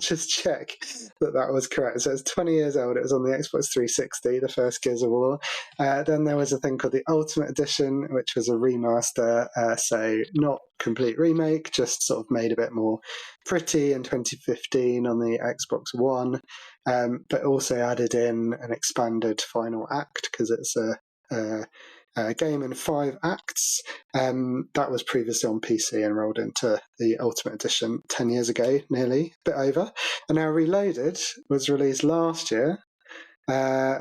just check that was correct. So it's 20 years old. It was on the Xbox 360, the first Gears of War. Then there was a thing called the Ultimate Edition, which was a remaster, so not complete remake, just sort of made a bit more pretty in 2015 on the Xbox One, but also added in an expanded final act because it's a game in 5 acts. That was previously on PC and rolled into the Ultimate Edition 10 years ago, nearly, a bit over. And now Reloaded was released last year,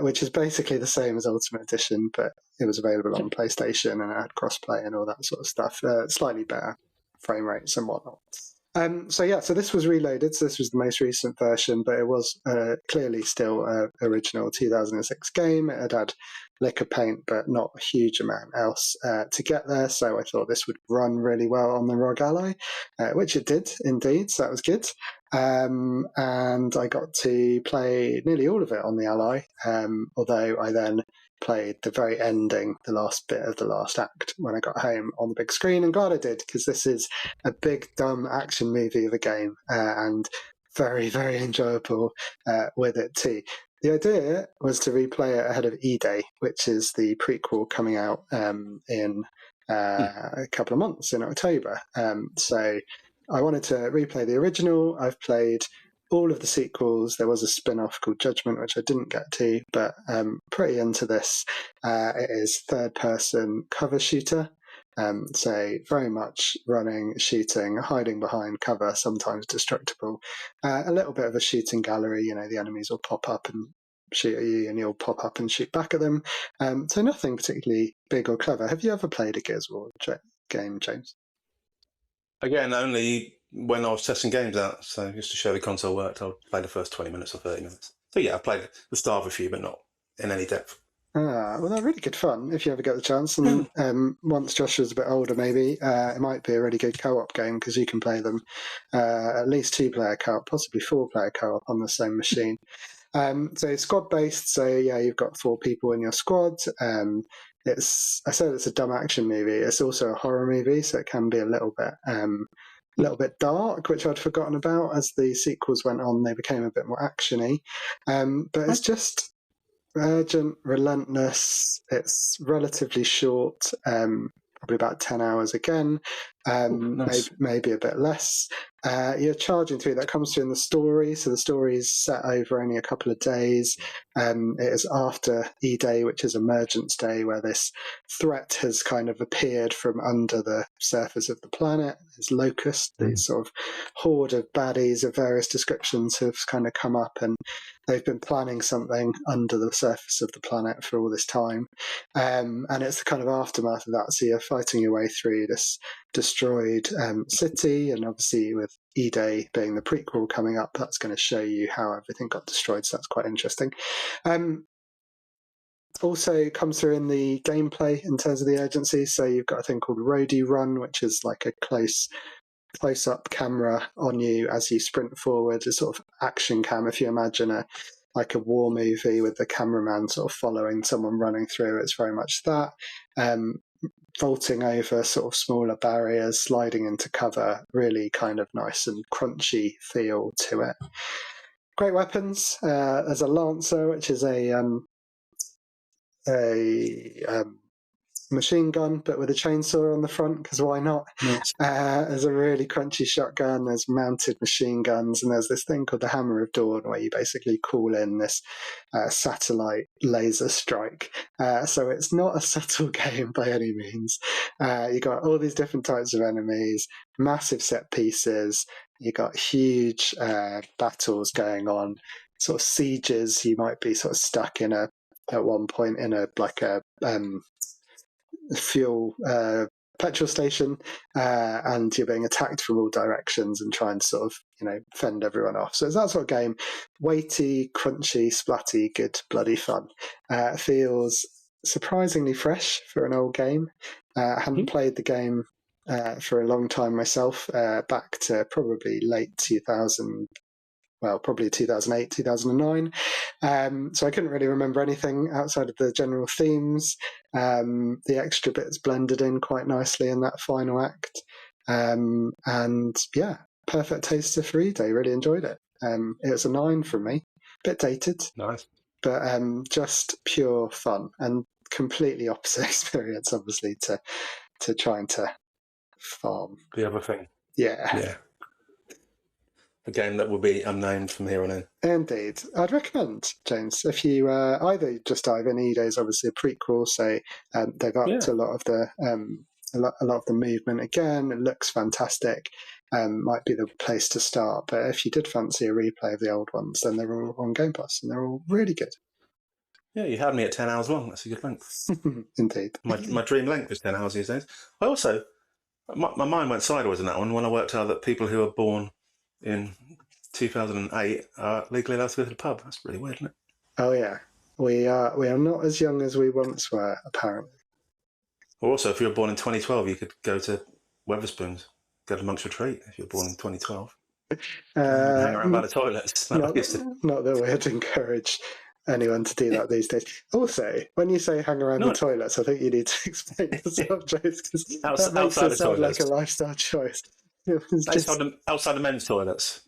which is basically the same as Ultimate Edition, but it was available on PlayStation and had crossplay and all that sort of stuff. Slightly better frame rates and whatnot. So this was Reloaded. So this was the most recent version, but it was clearly still an original 2006 game. It had lick of paint, but not a huge amount else to get there. So I thought this would run really well on the Rogue Ally, which it did indeed. So that was good. And I got to play nearly all of it on the Ally, although I then played the very ending, the last bit of the last act when I got home on the big screen. And glad I did, because this is a big, dumb action movie of a game and very, very enjoyable with it too. The idea was to replay it ahead of E-Day, which is the prequel coming out in a couple of months in October. So I wanted to replay the original. I've played all of the sequels. There was a spin-off called Judgment, which I didn't get to, but pretty into this. It is third-person cover shooter. So very much running, shooting, hiding behind cover, sometimes destructible. A little bit of a shooting gallery. The enemies will pop up and shoot at you, and you'll pop up and shoot back at them. So nothing particularly big or clever. Have you ever played a Gears of War game, James? Again, only when I was testing games out, so just to show the console worked, I'll play the first 20 minutes or 30 minutes. So yeah, I played the start of a few, but not in any depth. Well, they're really good fun if you ever get the chance. And once Joshua's a bit older, maybe it might be a really good co-op game because you can play them at least 2-player co-op, possibly 4-player co-op on the same machine. So squad-based, so yeah, you've got 4 people in your squad. I said it's a dumb action movie. It's also a horror movie, so it can be a little bit dark, which I'd forgotten about. As the sequels went on, they became a bit more actiony. But it's just urgent, relentless. It's relatively short, probably about 10 hours again, Nice. maybe a bit less. You're charging through. That comes through in the story. So the story is set over only a couple of days. It is after E-Day, which is Emergence Day, where this threat has kind of appeared from under the surface of the planet. It's Locust, these sort of horde of baddies of various descriptions have kind of come up, and they've been planning something under the surface of the planet for all this time. And it's the kind of aftermath of that. So you're fighting your way through this destroyed city, and obviously with E-Day being the prequel coming up, that's going to show you how everything got destroyed, so that's quite interesting. Also comes through in the gameplay in terms of the urgency, so you've got a thing called Roadie Run, which is like a close-up camera on you as you sprint forward, a sort of action cam, if you imagine like a war movie with the cameraman sort of following someone running through. It's very much that. vaulting over sort of smaller barriers, sliding into cover, really kind of nice and crunchy feel to it. Great weapons. There's a Lancer, which is a machine gun, but with a chainsaw on the front, because why not? Nice. There's a really crunchy shotgun, there's mounted machine guns, and there's this thing called the Hammer of Dawn, where you basically call in this satellite laser strike. So it's not a subtle game by any means. You got all these different types of enemies, massive set pieces, you got huge battles going on, sort of sieges. You might be sort of stuck in at one point in a fuel petrol station, and you're being attacked from all directions and trying to sort of fend everyone off. So it's that sort of game, weighty, crunchy, splatty, good bloody fun. Feels surprisingly fresh for an old game. I hadn't played the game for a long time myself, back to probably late 2000. Well, probably 2008, 2009. So I couldn't really remember anything outside of the general themes. The extra bits blended in quite nicely in that final act. And yeah, perfect taster for E-Day. Really enjoyed it. It was a 9 from me. Bit dated. Nice. But just pure fun and completely opposite experience, obviously, to trying to farm. The other thing. Yeah. A game that will be unnamed from here on in. Indeed. I'd recommend, James, if you either just dive in. E-Day's obviously a prequel, so they've upped a lot of the a lot of the movement again. It looks fantastic. Might be the place to start. But if you did fancy a replay of the old ones, then they're all on Game Pass and they're all really good. Yeah, you had me at 10 hours long. That's a good length. Indeed. My dream length is 10 hours these days. I also, my mind went sideways in that one when I worked out that people who were born in 2008 are legally allowed to go to the pub. That's really weird, isn't it? Oh yeah, we are not as young as we once were, apparently. Or also, if you were born in 2012, you could go to Wetherspoons, go to Monk's Retreat if you were born in 2012. Hang around by the toilets. Not that we'd encourage anyone to do that these days. Also, when you say hang around the toilets, I think you need to explain yourself, James, because that makes it sound like a lifestyle choice. Outside the men's toilets.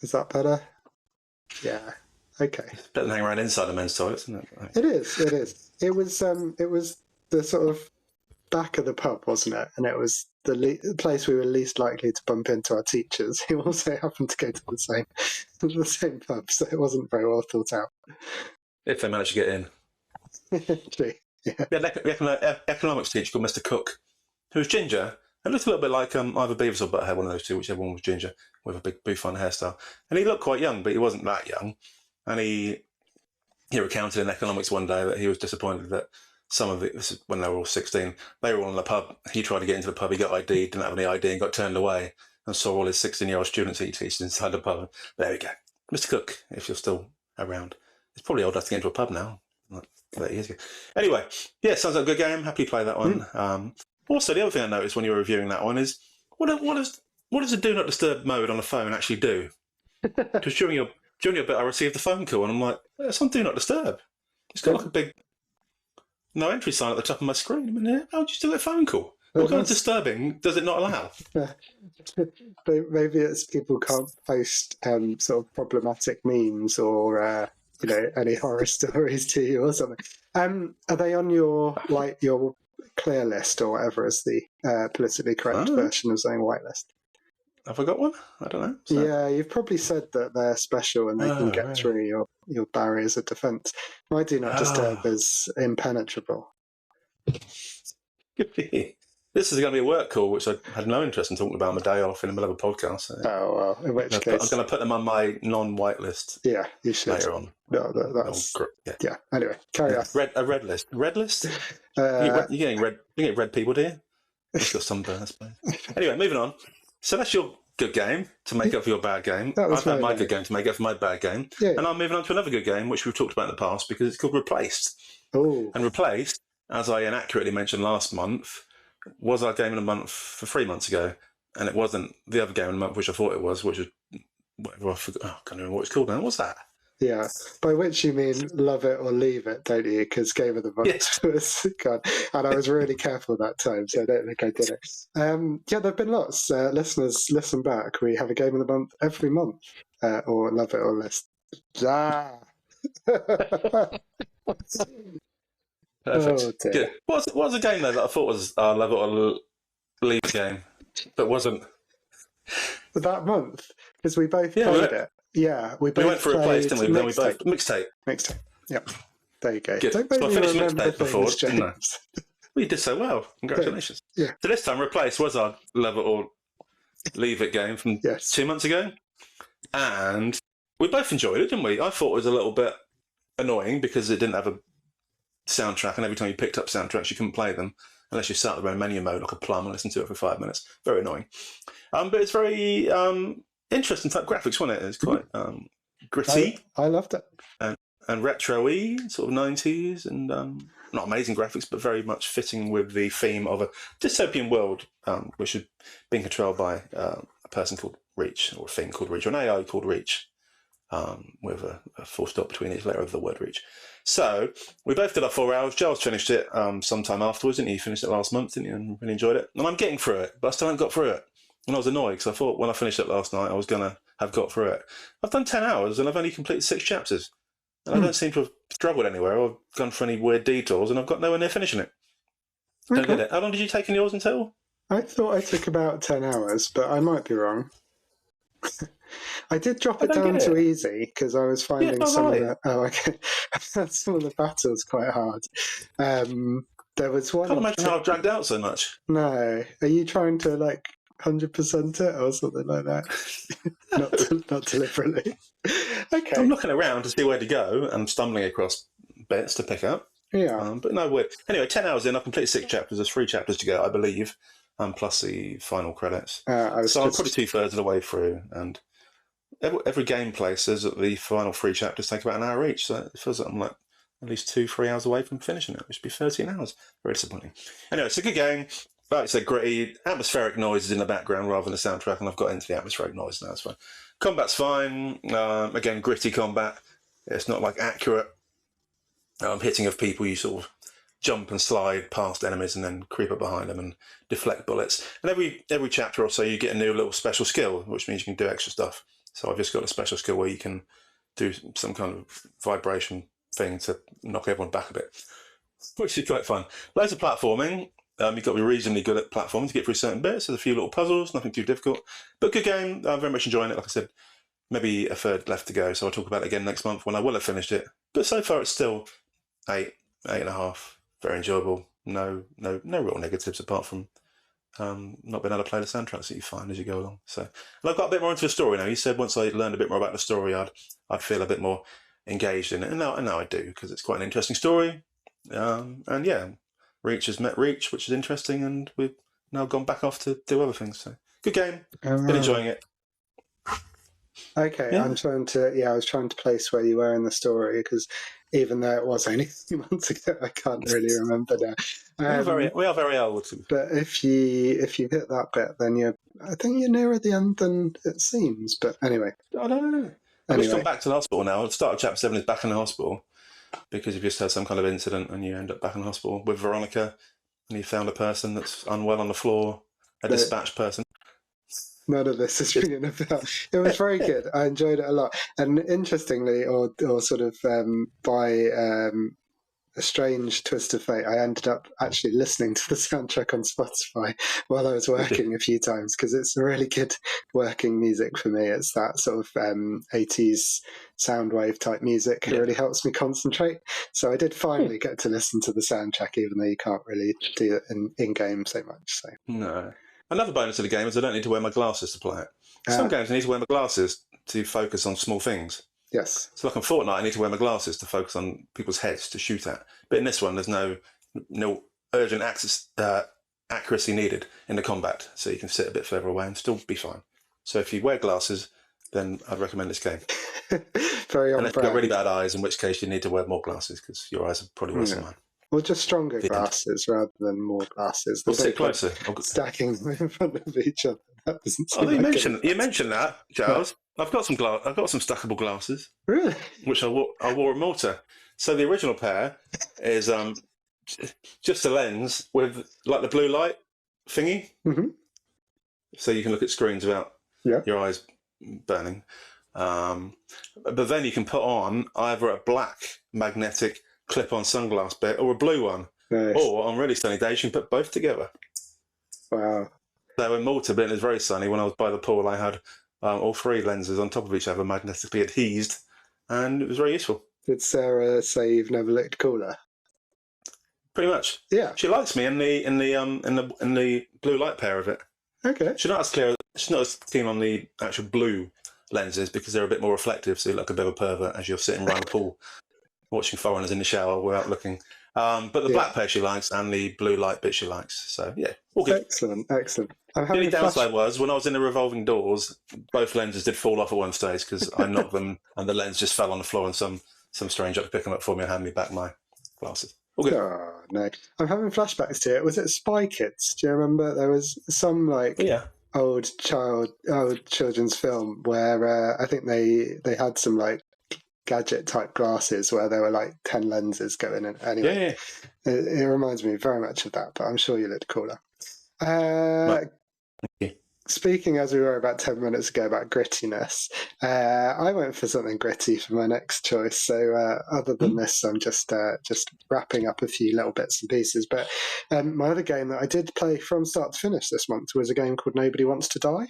Is that better? Yeah. Okay. It's better than hanging around inside the men's toilets, isn't it? It is. It was the sort of back of the pub, wasn't it? And it was the place we were least likely to bump into our teachers, who also happened to go to the same pub, so it wasn't very well thought out. If they managed to get in. True. Yeah. We had an economics teacher called Mr. Cook, who was ginger. It looked a little bit like either Beavis or Butthead, one of those two, whichever one was ginger, with a big bouffant hairstyle. And he looked quite young, but he wasn't that young. And he recounted in economics one day that he was disappointed that some of it, this is when they were all 16, they were all in the pub. He tried to get into the pub, he got ID, didn't have any ID, and got turned away, and saw all his 16-year-old students he teaches inside the pub. There we go. Mr. Cook, if you're still around. It's probably old enough to get into a pub now, like 30 years ago. Anyway, yeah, sounds like a good game. Happy to play that one. Also, the other thing I noticed when you were reviewing that one is what does the Do Not Disturb mode on the phone actually do? Because during your bit, I received the phone call, and I'm like, it's on Do Not Disturb. It's got like a big no entry sign at the top of my screen. I mean, how would you do a phone call? What kind of disturbing does it not allow? Maybe it's people can't post sort of problematic memes or any horror stories to you or something. Are they on your clear list or whatever is the politically correct version of saying whitelist? Have I got one? I don't know. Yeah, you've probably said that they're special and they can get through your barriers of defence. My Do Not Disturb is impenetrable. Could be. This is going to be a work call, which I had no interest in talking about on my day off in the middle of a podcast. So oh, well, in which case... I'm going to put them on my non-white list. Yeah, you should. Later on. No, that's... Yeah, anyway, carry on. A red list. Red list? You're getting red people, do you? You've got sunburn, I suppose. Anyway, moving on. So that's your good game to make up for your bad game. I've had my good game to make up for my bad game. Yeah. And I'm moving on to another good game, which we've talked about in the past, because it's called Replaced. Ooh. And Replaced, as I inaccurately mentioned last month, was our game of the month for 3 months ago. And it wasn't the other game of the month, which I thought it was, which was whatever I forgot. Oh, I can't remember what it's called now. What's that? Yeah, by which you mean love it or leave it, don't you? Because Game of the Month Yes. was gone. And I was really careful that time, so I don't think I did it. Yeah, there have been lots. Listeners, listen back. We have a Game of the Month every month, or love it or list. Ah. Oh Perfect. dear. Good. What was a game though that I thought was love it or leave game, but wasn't? That month, because we both Yeah, played it. Yeah, we both we went for played replace, didn't we? Then we both Mixtape. mixtape. Yep. There you go. Good. Don't make So I me finished remember mixtape before, things, didn't I? James. Well, you did so well. Congratulations. Yeah. So this time, replace was our love it or leave it game from Yes. 2 months ago, and we both enjoyed it, didn't we? I thought it was a little bit annoying because it didn't have a soundtrack, and every time you picked up soundtracks, you couldn't play them unless you sat there in menu mode like a plum and listened to it for 5 minutes. Very annoying. But it's very interesting type graphics, wasn't it? It's quite gritty. I loved it. And retro-y, sort of 90s, and not amazing graphics, but very much fitting with the theme of a dystopian world, which is being controlled by a person called Reach, or a thing called Reach, or an AI called Reach, with a full stop between each letter of the word Reach. So we both did our 4 hours. Giles finished it sometime afterwards, didn't he? You finished it last month, didn't you? And really enjoyed it. And I'm getting through it, but I still haven't got through it. And I was annoyed because I thought when I finished it last night, I was going to have got through it. I've done 10 hours and I've only completed 6 chapters. And I don't seem to have struggled anywhere or gone for any weird detours, and I've got nowhere near finishing it. Don't get it. How long did you take in yours in total? I thought I took about 10 hours, but I might be wrong. I did drop it down to easy because I was finding some of the battles quite hard. There was one. I can't imagine how I've dragged out so much. No, are you trying to 100% it or something like that? not deliberately. Okay. I'm looking around to see where to go and stumbling across bits to pick up. Yeah. But no, weird. Anyway, 10 hours in, I've completed 6 chapters. There's 3 chapters to go, I believe, plus the final credits. I'm probably 2/3 of the way through, and every gameplay says that the final 3 chapters take about an hour each, so it feels like I'm at least 2-3 hours away from finishing it, which would be 13 hours. Very disappointing. Anyway, it's a good game. Like I said, gritty, atmospheric noises in the background rather than the soundtrack, and I've got into the atmospheric noise now. It's fine. Combat's fine. Again, gritty combat. It's not accurate hitting of people. You sort of jump and slide past enemies and then creep up behind them and deflect bullets. And every chapter or so, you get a new little special skill, which means you can do extra stuff. So I've just got a special skill where you can do some kind of vibration thing to knock everyone back a bit, which is quite fun. Loads of platforming. You've got to be reasonably good at platforming to get through certain bits. There's a few little puzzles, nothing too difficult. But good game. I'm very much enjoying it. Like I said, maybe a third left to go, so I'll talk about it again next month when I will have finished it. But so far, it's still 8.5. Very enjoyable. No real negatives apart from not being able to play the soundtracks that you find as you go along. So, and I've got a bit more into the story now. You said once I learned a bit more about the story, I'd feel a bit more engaged in it, and now I do, because it's quite an interesting story. And yeah, Reach has met Reach, which is interesting, and we've now gone back off to do other things. So, good game. Been enjoying it. Okay, yeah. I was trying to place where you were in the story, because even though it was only a few months ago, I can't really remember now. We are very old. But if you hit that bit, then I think you're nearer the end than it seems. But anyway, I don't know. I've just gone back to the hospital now. The start of chapter 7 is back in the hospital because you've just had some kind of incident and you end up back in the hospital with Veronica, and you found a person that's unwell on the floor, a dispatched person. None of this is ringing about. It was very good. I enjoyed it a lot. And interestingly, or sort of by a strange twist of fate, I ended up actually listening to the soundtrack on Spotify while I was working a few times, because it's a really good working music for me. It's that sort of 80s soundwave type music. It really helps me concentrate. So I did finally get to listen to the soundtrack, even though you can't really do it in-game so much. So. No. Another bonus of the game is I don't need to wear my glasses to play it. Some games I need to wear my glasses to focus on small things. Yes. So like on Fortnite, I need to wear my glasses to focus on people's heads to shoot at. But in this one, there's no urgent accuracy needed in the combat, so you can sit a bit further away and still be fine. So if you wear glasses, then I'd recommend this game. Very on brand. Unless you've got really bad eyes, in which case you need to wear more glasses because your eyes are probably worse than mine. Well, just stronger glasses rather than more glasses. We'll sit closer. Stacking them in front of each other. That doesn't seem you mentioned that, Giles. I've got some stackable glasses, Really? which I wore at Malta. So the original pair is just a lens with like the blue light thingy, Hmm. so you can look at screens without Yeah. your eyes burning. Um, but then you can put on either a black magnetic clip-on sunglass bit or a blue one. Nice. Or on really sunny days, you can put both together. Wow. So in Malta, being it was very sunny, when I was by the pool, I had all three lenses on top of each other, magnetically adhesed, and it was very useful. Did Sarah say you've never looked cooler? Pretty much. Yeah. She likes me in the blue light pair of it. Okay. She's not as clear. She's not as keen on the actual blue lenses because they're a bit more reflective, so you look like a bit of a pervert as you're sitting around the pool watching foreigners in the shower without looking. But the black pair she likes and the blue light bit she likes. So yeah, all good. Excellent, excellent. I'm The only having downside was when I was in the revolving doors, both lenses did fall off at one stage because I knocked them and the lens just fell on the floor and some stranger had to pick them up for me and hand me back my glasses. All good. Oh no! I'm having flashbacks to it. Was it Spy Kids? Do you remember there was some old children's film where I think they had some like gadget type glasses where there were like 10 lenses going in. Anyway, it reminds me very much of that. But I'm sure you looked cooler. Thank you. Speaking as we were about 10 minutes ago about grittiness, I went for something gritty for my next choice. So other than this, I'm just wrapping up a few little bits and pieces. But my other game that I did play from start to finish this month was a game called Nobody Wants to Die.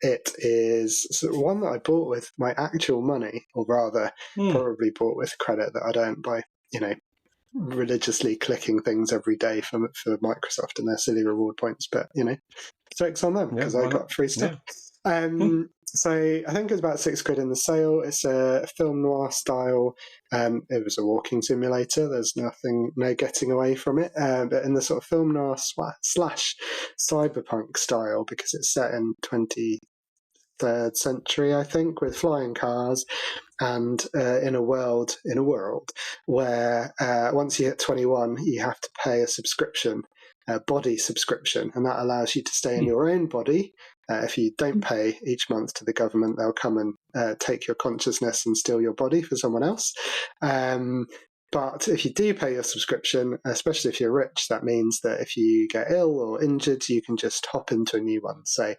It is one that I bought with my actual money, or rather, probably bought with credit that I don't by, religiously clicking things every day for Microsoft and their silly reward points. But, jokes on them because I got free stuff. Yeah. So I think it's about £6 in the sale. It's a film noir style. It was a walking simulator. There's no getting away from it. But in the sort of film noir slash cyberpunk style, because it's set in 23rd century, I think, with flying cars, and in a world where once you hit 21, you have to pay a subscription. Body subscription, and that allows you to stay in your own body. If you don't pay each month to the government, they'll come and take your consciousness and steal your body for someone else. But if you do pay your subscription, especially if you're rich, that means that if you get ill or injured, you can just hop into a new one. So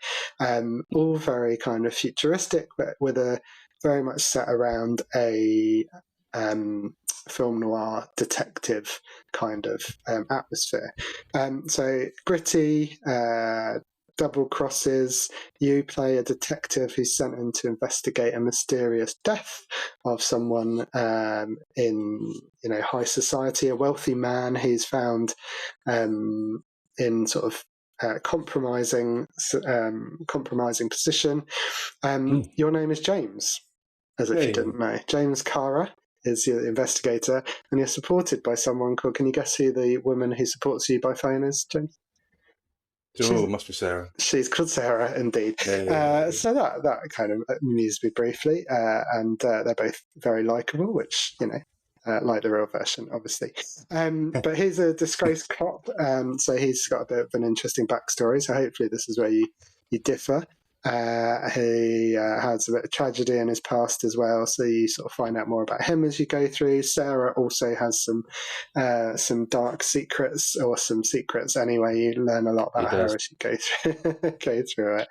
all very kind of futuristic, but with a very much set around a film noir detective kind of atmosphere. So gritty, double crosses. You play a detective who's sent in to investigate a mysterious death of someone in high society, a wealthy man who's found in sort of compromising position. Your name is James, as if you didn't know. James Cara is the investigator, and you're supported by someone called, can you guess who the woman who supports you by phone is, James? Oh, must be Sarah. She's called Sarah, indeed. Yeah. So that kind of amused me briefly, and they're both very likeable, which, like the real version, obviously. But he's a disgraced cop, so he's got a bit of an interesting backstory, so hopefully this is where you differ. He has a bit of tragedy in his past as well, so you sort of find out more about him as you go through. Sarah also has some dark secrets, or some secrets anyway. You learn a lot about her as you go through it.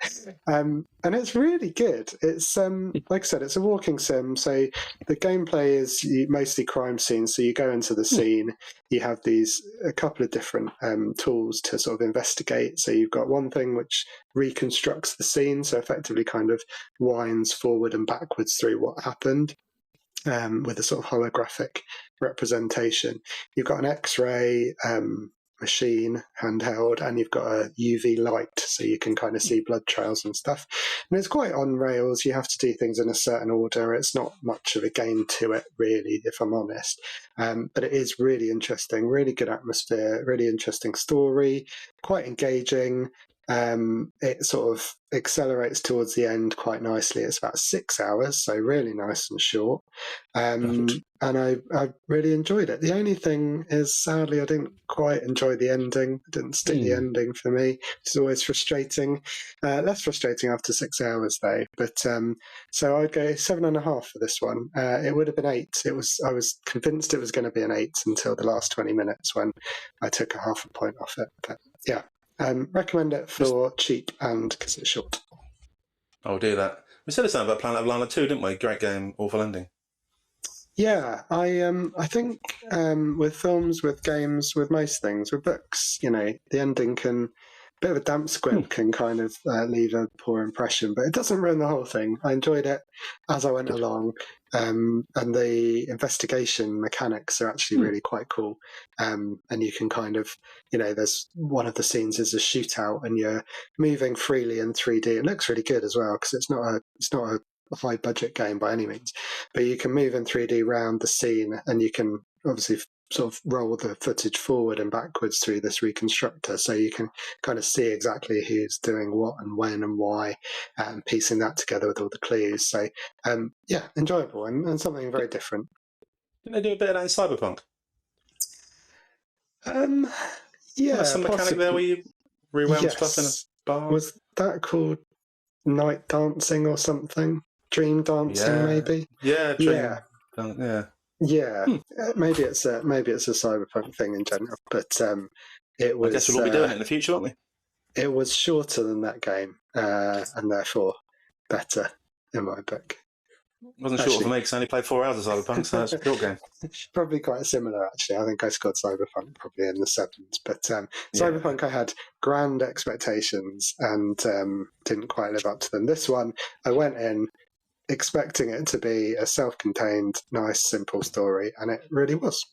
And it's really good. It's like I said, it's a walking sim, so the gameplay is mostly crime scenes. So you go into the scene, you have a couple of different tools to sort of investigate. So you've got one thing which reconstructs the scene, so effectively kind of winds forward and backwards through what happened, with a sort of holographic representation. You've got an X-ray machine handheld, and you've got a UV light, so you can kind of see blood trails and stuff. And it's quite on rails. You have to do things in a certain order. It's not much of a game to it, really, if I'm honest. But it is really interesting, really good atmosphere, really interesting story, quite engaging. It sort of accelerates towards the end quite nicely. It's about 6 hours, so really nice and short. And I really enjoyed it. The only thing is, sadly, I didn't quite enjoy the ending. It didn't stick the ending for me, which is always frustrating. Less frustrating after 6 hours, though. But so I'd go 7.5 for this one. It would have been 8. I was convinced it was going to be an 8 until the last 20 minutes when I took a half a point off it. But yeah. Recommend it for cheap and because it's short. I'll do that. We said the same about Planet of Lana 2, didn't we? Great game, awful ending. Yeah, I think with films, with games, with most things, with books, the ending can, a bit of a damp squib can kind of leave a poor impression, but it doesn't ruin the whole thing. I enjoyed it as I went along, and the investigation mechanics are actually really quite cool. And you can kind of, there's one of the scenes is a shootout, and you're moving freely in 3D. It looks really good as well because it's not a high budget game by any means, but you can move in 3D around the scene, and you can obviously sort of roll the footage forward and backwards through this reconstructor, so you can kind of see exactly who's doing what and when and why, and piecing that together with all the clues. So yeah, enjoyable and something very different. Didn't they do a bit of that in Cyberpunk? Yeah, There's some mechanic there where you rewound stuff in a bar. Was that called night dancing or something? Dream dancing, maybe. Yeah, dream. Yeah. Maybe it's a cyberpunk thing in general, but it was. I guess we'll all be doing it in the future, won't we? It was shorter than that game, and therefore better in my book. It wasn't short for me because I only played 4 hours of Cyberpunk, so that's a short game. Probably quite similar, actually. I think I scored Cyberpunk probably in the 7s, but Cyberpunk I had grand expectations and didn't quite live up to them. This one, I went in expecting it to be a self-contained, nice, simple story, and it really was.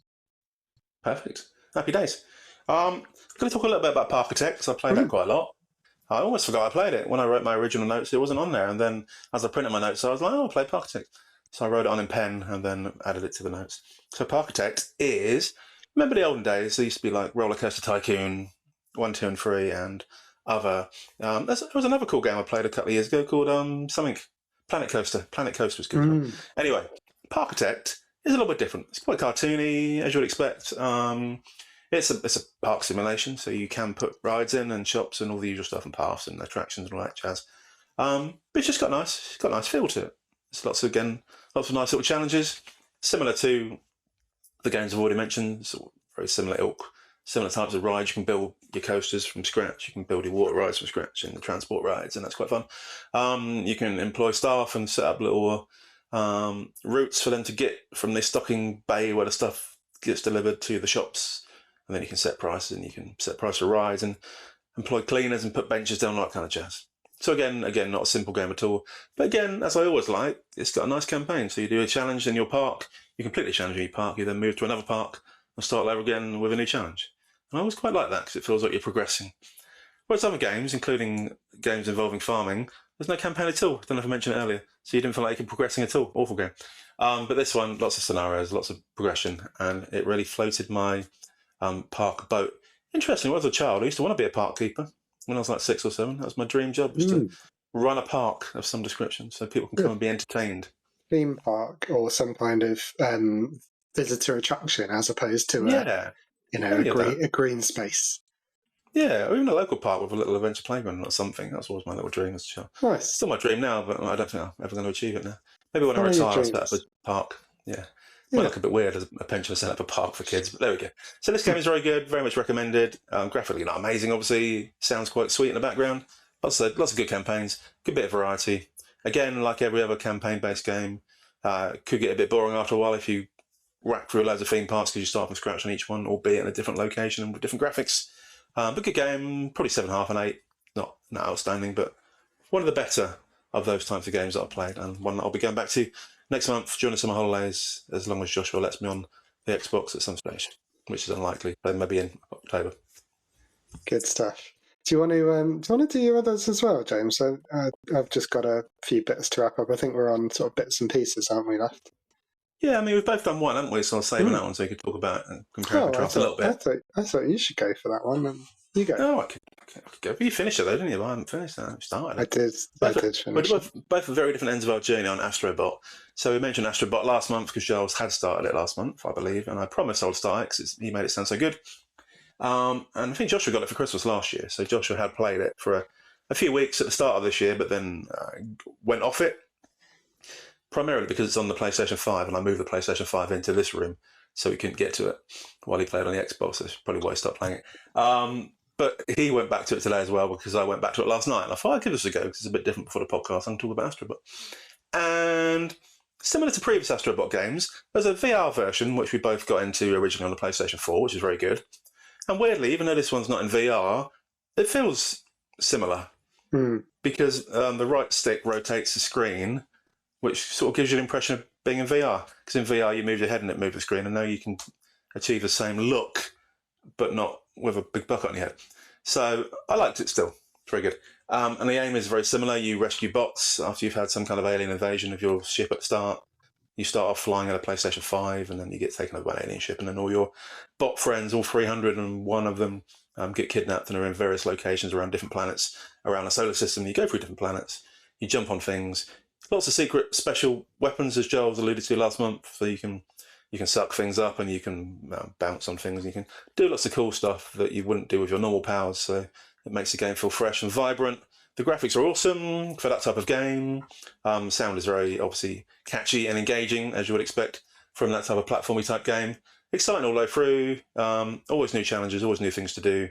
Perfect. Happy days. I'm going to talk a little bit about Parkitect because I played that quite a lot. I almost forgot I played it. When I wrote my original notes, it wasn't on there. And then as I printed my notes, I was like, oh, I'll play Parkitect. So I wrote it on in pen and then added it to the notes. So Parkitect is, remember the olden days? There used to be like Roller Coaster Tycoon 1, 2, and 3 and other. There was another cool game I played a couple of years ago called something, Planet Coaster. Planet Coaster was good. Anyway, Parkitect is a little bit different. It's quite cartoony, as you would expect. It's a park simulation, so you can put rides in and shops and all the usual stuff and paths and attractions and all that jazz. But it's just got nice feel to it. There's lots of nice little challenges, similar to the games I've already mentioned. So very similar ilk, similar types of rides. You can build your coasters from scratch. You can build your water rides from scratch and the transport rides, and that's quite fun. You can employ staff and set up little routes for them to get from the stocking bay where the stuff gets delivered to the shops. And then you can set prices, and you can set price for rides and employ cleaners and put benches down, all that kind of jazz. So again, not a simple game at all. But again, as I always like, it's got a nice campaign. So you do a challenge in your park, you complete the challenge in your park, you then move to another park and start over again with a new challenge. And I always quite like that because it feels like you're progressing. Whereas other games, including games involving farming, there's no campaign at all. I don't know if I mentioned it earlier. So you didn't feel like you're progressing at all. Awful game. But this one, lots of scenarios, lots of progression, and it really floated my park boat. Interestingly, when I was a child, I used to want to be a park keeper when I was like 6 or 7. That was my dream job, was to run a park of some description so people can come and be entertained. Theme park or some kind of visitor attraction as opposed to a green space. Yeah, or even a local park with a little adventure playground or something. That's always my little dream as a child. Nice. Still my dream now, but I don't think I'm ever going to achieve it now. Maybe when I retire, I'll set up a park. Yeah. Might look a bit weird as a pensioner set up a park for kids, but there we go. So this game is very good, very much recommended. Graphically not amazing, obviously. Sounds quite sweet in the background. Lots of good campaigns, good bit of variety. Again, like every other campaign-based game, could get a bit boring after a while if you whack through loads of theme parks because you start from scratch on each one, albeit in a different location and with different graphics. But good game, probably 7.5 and 8. Not outstanding, but one of the better of those types of games that I've played, and one that I'll be going back to next month during the summer holidays, as long as Joshua lets me on the Xbox at some stage, which is unlikely, but maybe in October. Good stuff. Do you want to do your others as well, James? I've just got a few bits to wrap up. I think we're on sort of bits and pieces, aren't we, left? Yeah, I mean, we've both done one, haven't we? So I'll save that one so you could talk about it and compare and contrast a little bit. I thought you should go for that one. You go. Oh, I could go. But you finished it though, didn't you? I haven't finished that. I started it. I did We're finish it. both at very different ends of our journey on Astrobot. So we mentioned Astrobot last month because Giles had started it last month, I believe, and I promised I would start it because he made it sound so good. And I think Joshua got it for Christmas last year. So Joshua had played it for a few weeks at the start of this year, but then went off it, primarily because it's on the PlayStation 5, and I moved the PlayStation 5 into this room so he couldn't get to it while he played on the Xbox. So that's probably why he stopped playing it. But he went back to it today as well because I went back to it last night. And I thought I'd give this a go because it's a bit different before the podcast. I'm talking about Astrobot. And similar to previous Astrobot games, there's a VR version which we both got into originally on the PlayStation 4, which is very good. And weirdly, even though this one's not in VR, it feels similar because the right stick rotates the screen, which sort of gives you the impression of being in VR. Because in VR, you move your head and it moves the screen, and now you can achieve the same look, but not with a big bucket on your head. So I liked it still. It's very good. And the aim is very similar. You rescue bots after you've had some kind of alien invasion of your ship at the start. You start off flying at a PlayStation 5, and then you get taken over by an alien ship, and then all your bot friends, all 301 of them, get kidnapped and are in various locations around different planets around the solar system. You go through different planets. You jump on things. Lots of secret special weapons, as Giles alluded to last month. So you can suck things up, and you can bounce on things. You can do lots of cool stuff that you wouldn't do with your normal powers. So it makes the game feel fresh and vibrant. The graphics are awesome for that type of game. Sound is very obviously catchy and engaging, as you would expect from that type of platformy type game. Exciting all the way through. Always new challenges, always new things to do.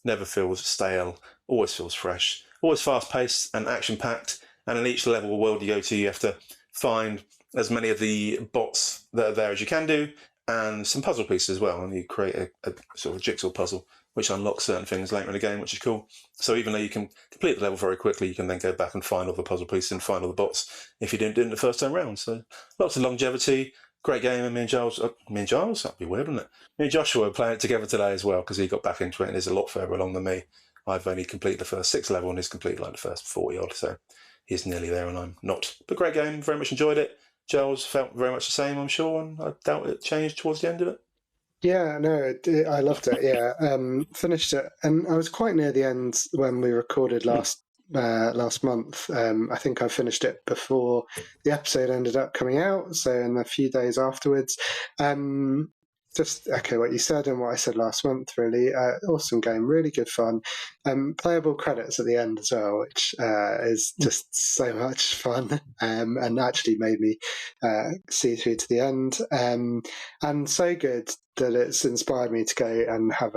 Never feels stale. Always feels fresh. Always fast-paced and action-packed. And in each level or world you go to, you have to find as many of the bots that are there as you can do, and some puzzle pieces as well. And you create a sort of jigsaw puzzle, which unlocks certain things later in the game, which is cool. So even though you can complete the level very quickly, you can then go back and find all the puzzle pieces and find all the bots if you didn't do it the first time round. So lots of longevity, great game. And me and Giles, that'd be weird, wouldn't it? Me and Joshua are playing it together today as well because he got back into it and is a lot further along than me. I've only completed the first 6 level and he's completed like the first 40 odd. So he's nearly there and I'm not. But great game, very much enjoyed it. Giles felt very much the same, I'm sure, and I doubt it changed towards the end of it. Yeah, no, I loved it. Yeah, finished it, and I was quite near the end when we recorded last month. I think I finished it before the episode ended up coming out, so in a few days afterwards. Just echo what you said and what I said last month, really. Awesome game, really good fun. Playable credits at the end as well, which is just so much fun and actually made me see through to the end. And so good that it's inspired me to go and have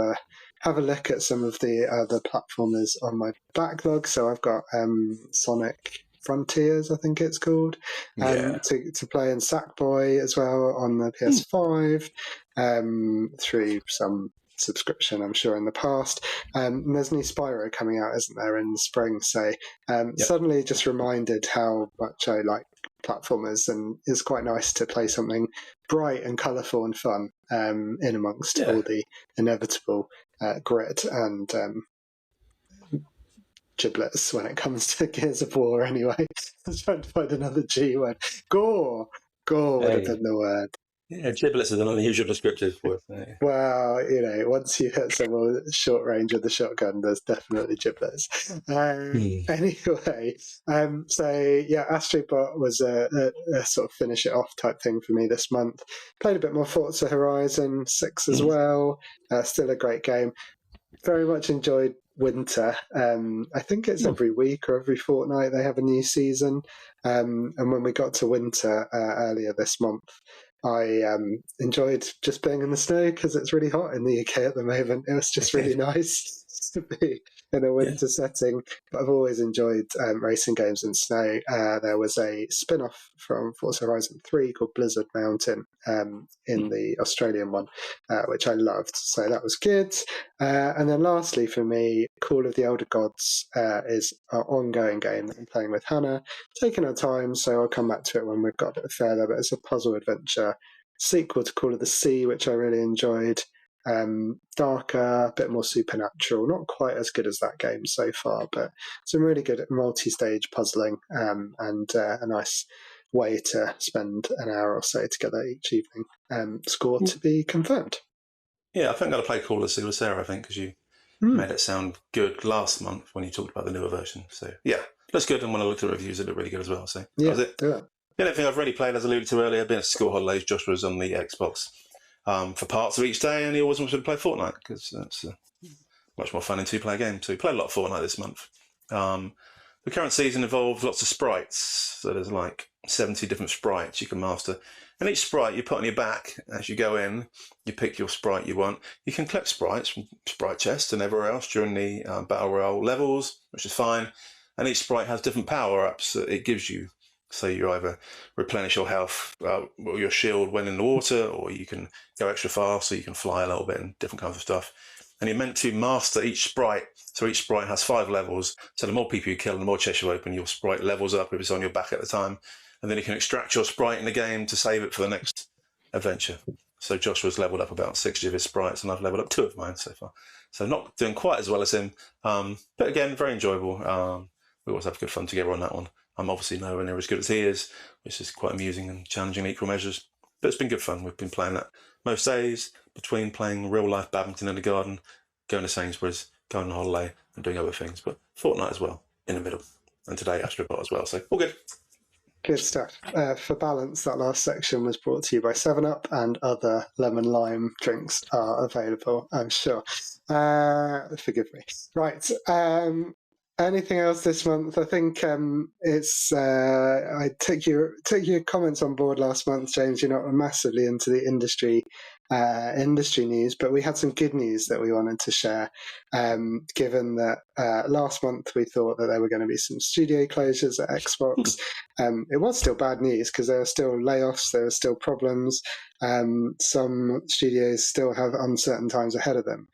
a look at some of the other platformers on my backlog. So I've got Sonic Frontiers, I think it's called, to play in Sackboy as well on the PS5 through some subscription, I'm sure, in the past. And there's new Spyro coming out, isn't there, in the spring? So suddenly just reminded how much I like platformers, and it's quite nice to play something bright and colourful and fun in amongst all the inevitable grit and giblets when it comes to Gears of War anyway. I was trying to find another G word. Gore would have been the word. Yeah, giblets is an unusual descriptive for it. Well, once you hit someone short range with the shotgun, there's definitely giblets. Anyway, so yeah, Astrobot was a sort of finish it off type thing for me this month. Played a bit more Forza Horizon 6 as well. Still a great game. Very much enjoyed Winter. I think it's every week or every fortnight they have a new season. And when we got to Winter earlier this month, I enjoyed just being in the snow because it's really hot in the UK at the moment. It was just really nice to be in a winter setting. But I've always enjoyed racing games in snow. There was a spin-off from Forza Horizon 3 called Blizzard Mountain in the Australian one, which I loved. So that was good. And then lastly for me, Call of the Elder Gods is our ongoing game that I'm playing with Hannah. Taking our time, so I'll come back to it when we've got a bit further, but it's a puzzle adventure sequel to Call of the Sea, which I really enjoyed. Darker, a bit more supernatural, not quite as good as that game so far, but some really good multi-stage puzzling and a nice way to spend an hour or so together each evening. Score to be confirmed. Yeah, I think I'm going to play Call of the Sea with Sarah, I think, because you made it sound good last month when you talked about the newer version. So yeah, looks good. And when I looked at the reviews, it looked really good as well. So that was it. do it. The only thing I've really played, as I alluded to earlier, being at school holidays, Josh was on the Xbox for parts of each day, and he always wanted to play Fortnite because that's much more fun in two-player game. So we played a lot of Fortnite this month. The current season involves lots of sprites. So there's like 70 different sprites you can master. And each sprite you put on your back as you go in, you pick your sprite you want. You can collect sprites from sprite chests and everywhere else during the Battle Royale levels, which is fine. And each sprite has different power-ups that it gives you. So you either replenish your health or your shield when in the water, or you can go extra fast, so you can fly a little bit and different kinds of stuff. And you're meant to master each sprite. So each sprite has 5 levels. So the more people you kill and the more chests you open, your sprite levels up if it's on your back at the time. And then you can extract your sprite in the game to save it for the next adventure. So Joshua's leveled up about 60 of his sprites, and I've leveled up 2 of mine so far. So not doing quite as well as him. But again, very enjoyable. We always have good fun together on that one. I'm obviously nowhere near as good as he is, which is quite amusing and challenging in equal measures. But it's been good fun. We've been playing that most days, between playing real-life badminton in the garden, going to Sainsbury's, going on holiday, and doing other things. But Fortnite as well, in the middle. And today, Astrobot as well. So all good. Good stuff. For balance, that last section was brought to you by 7-Up, and other lemon lime drinks are available, I'm sure. Forgive me. Right. Anything else this month? I think I took your comments on board last month, James. You're not massively into the industry news, but we had some good news that we wanted to share. Given that last month we thought that there were going to be some studio closures at Xbox, it was still bad news because there were still layoffs, there were still problems. Some studios still have uncertain times ahead of them.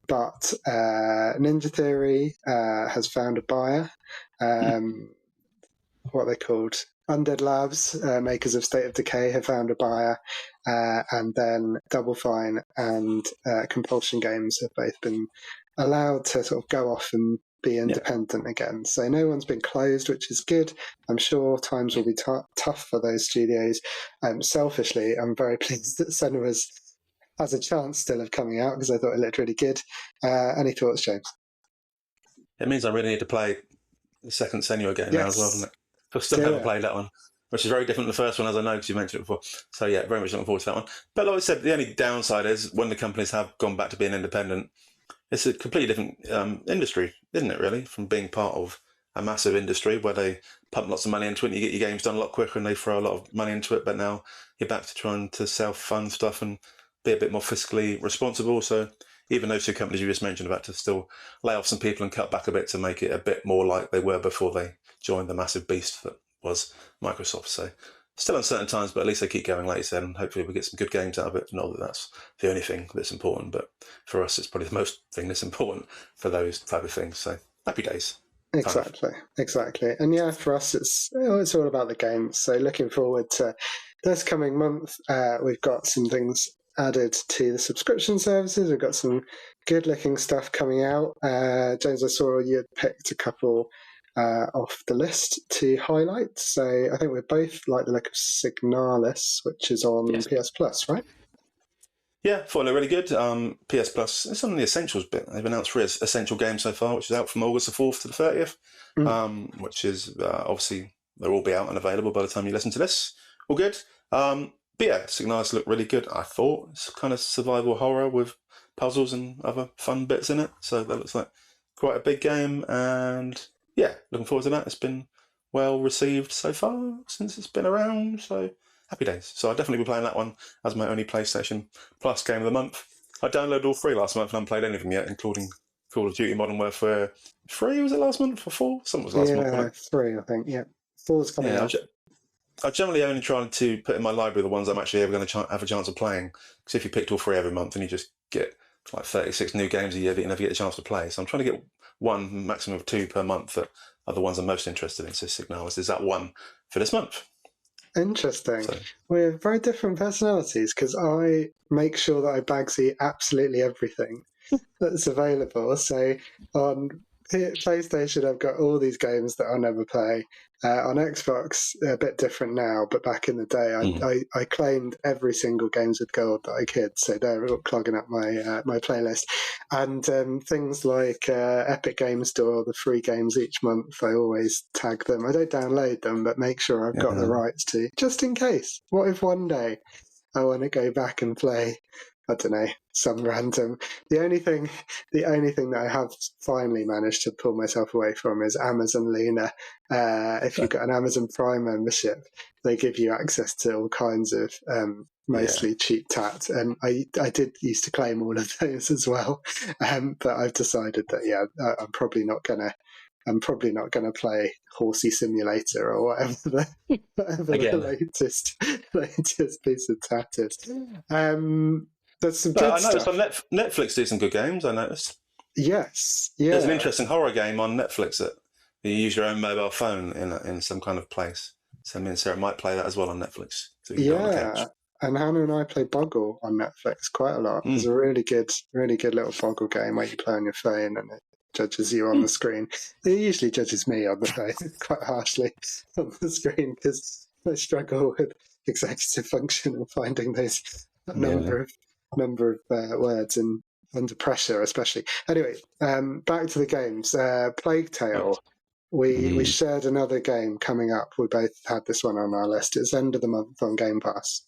But Ninja Theory has found a buyer. What are they called? Undead Labs, makers of State of Decay, have found a buyer. And then Double Fine and Compulsion Games have both been allowed to sort of go off and be independent again. So no one's been closed, which is good. I'm sure times will be tough for those studios. Selfishly, I'm very pleased that Senua's has a chance still of coming out because I thought it looked really good. Any thoughts, James? It means I really need to play the second Senua game now as well, doesn't it? I still haven't played that one, which is very different from the first one, as I know, because you mentioned it before. So yeah, very much looking forward to that one. But like I said, the only downside is when the companies have gone back to being independent, it's a completely different industry, isn't it, really, from being part of a massive industry where they pump lots of money into it and you get your games done a lot quicker and they throw a lot of money into it, but now you're back to trying to self-fund stuff and be a bit more fiscally responsible. So even those 2 companies you just mentioned about to still lay off some people and cut back a bit to make it a bit more like they were before they joined the massive beast that was Microsoft. So still uncertain times, but at least they keep going, like you said, and hopefully we get some good games out of it. Not that that's the only thing that's important, but for us, it's probably the most thing that's important for those type of things. So happy days. Exactly. And yeah, for us, it's all about the games. So looking forward to this coming month. We've got some things added to the subscription services. We've got some good looking stuff coming out. James, I saw you had picked a couple off the list to highlight. So I think we both like the look of Signalis, which is on PS Plus, right? Yeah, thought it really good. PS Plus, it's on the Essentials bit. They've announced 3 essential games so far, which is out from August the 4th to the 30th, which is obviously they'll all be out and available by the time you listen to this. All good. But yeah, Signalis looked really good, I thought. It's kind of survival horror with puzzles and other fun bits in it. So that looks like quite a big game. And yeah, looking forward to that. It's been well received so far since it's been around. So happy days. So I'll definitely be playing that one as my only PlayStation Plus game of the month. I downloaded all 3 last month and I haven't played any of them yet, including Call of Duty Modern Warfare 3, was it last month? Or 4? Something was last month. Yeah, 3, I think. Yeah, 4's coming out. I generally only try to put in my library the ones I'm actually ever going to have a chance of playing. Because if you picked all 3 every month, then you just get like 36 new games a year that you never get a chance to play. So I'm trying to get 1, maximum of 2 per month that are the ones I'm most interested in. So Signalis is that one for this month. Interesting. We have very different personalities because I make sure that I bagsy absolutely everything that's available. So on PlayStation, I've got all these games that I'll never play. On Xbox, a bit different now, but back in the day, I claimed every single Games with Gold that I could, so they're all clogging up my playlist. And things like Epic Games Store, the free games each month, I always tag them. I don't download them, but make sure I've got the rights to, just in case. What if one day I want to go back and play, I don't know, some random. The only thing that I have finally managed to pull myself away from is Amazon Luna. If you've got an Amazon Prime membership, they give you access to all kinds of mostly cheap tat, and I did used to claim all of those as well. But I've decided that I'm probably not gonna play Horsey Simulator or whatever the latest piece of tat is. There's some good I noticed stuff. on Netflix do some good games, I noticed. Yes, yeah. There's an interesting horror game on Netflix that you use your own mobile phone in some kind of place. So me and Sarah might play that as well on Netflix. So we can go on the couch. And Hannah and I play Boggle on Netflix quite a lot. It's a really good little Boggle game where you play on your phone and it judges you on the screen. It usually judges me on the phone quite harshly on the screen because I struggle with executive function and finding those number of words and under pressure, especially. Anyway, back to the games. Plague Tale. We shared another game coming up. We both had this one on our list. It's end of the month on Game Pass.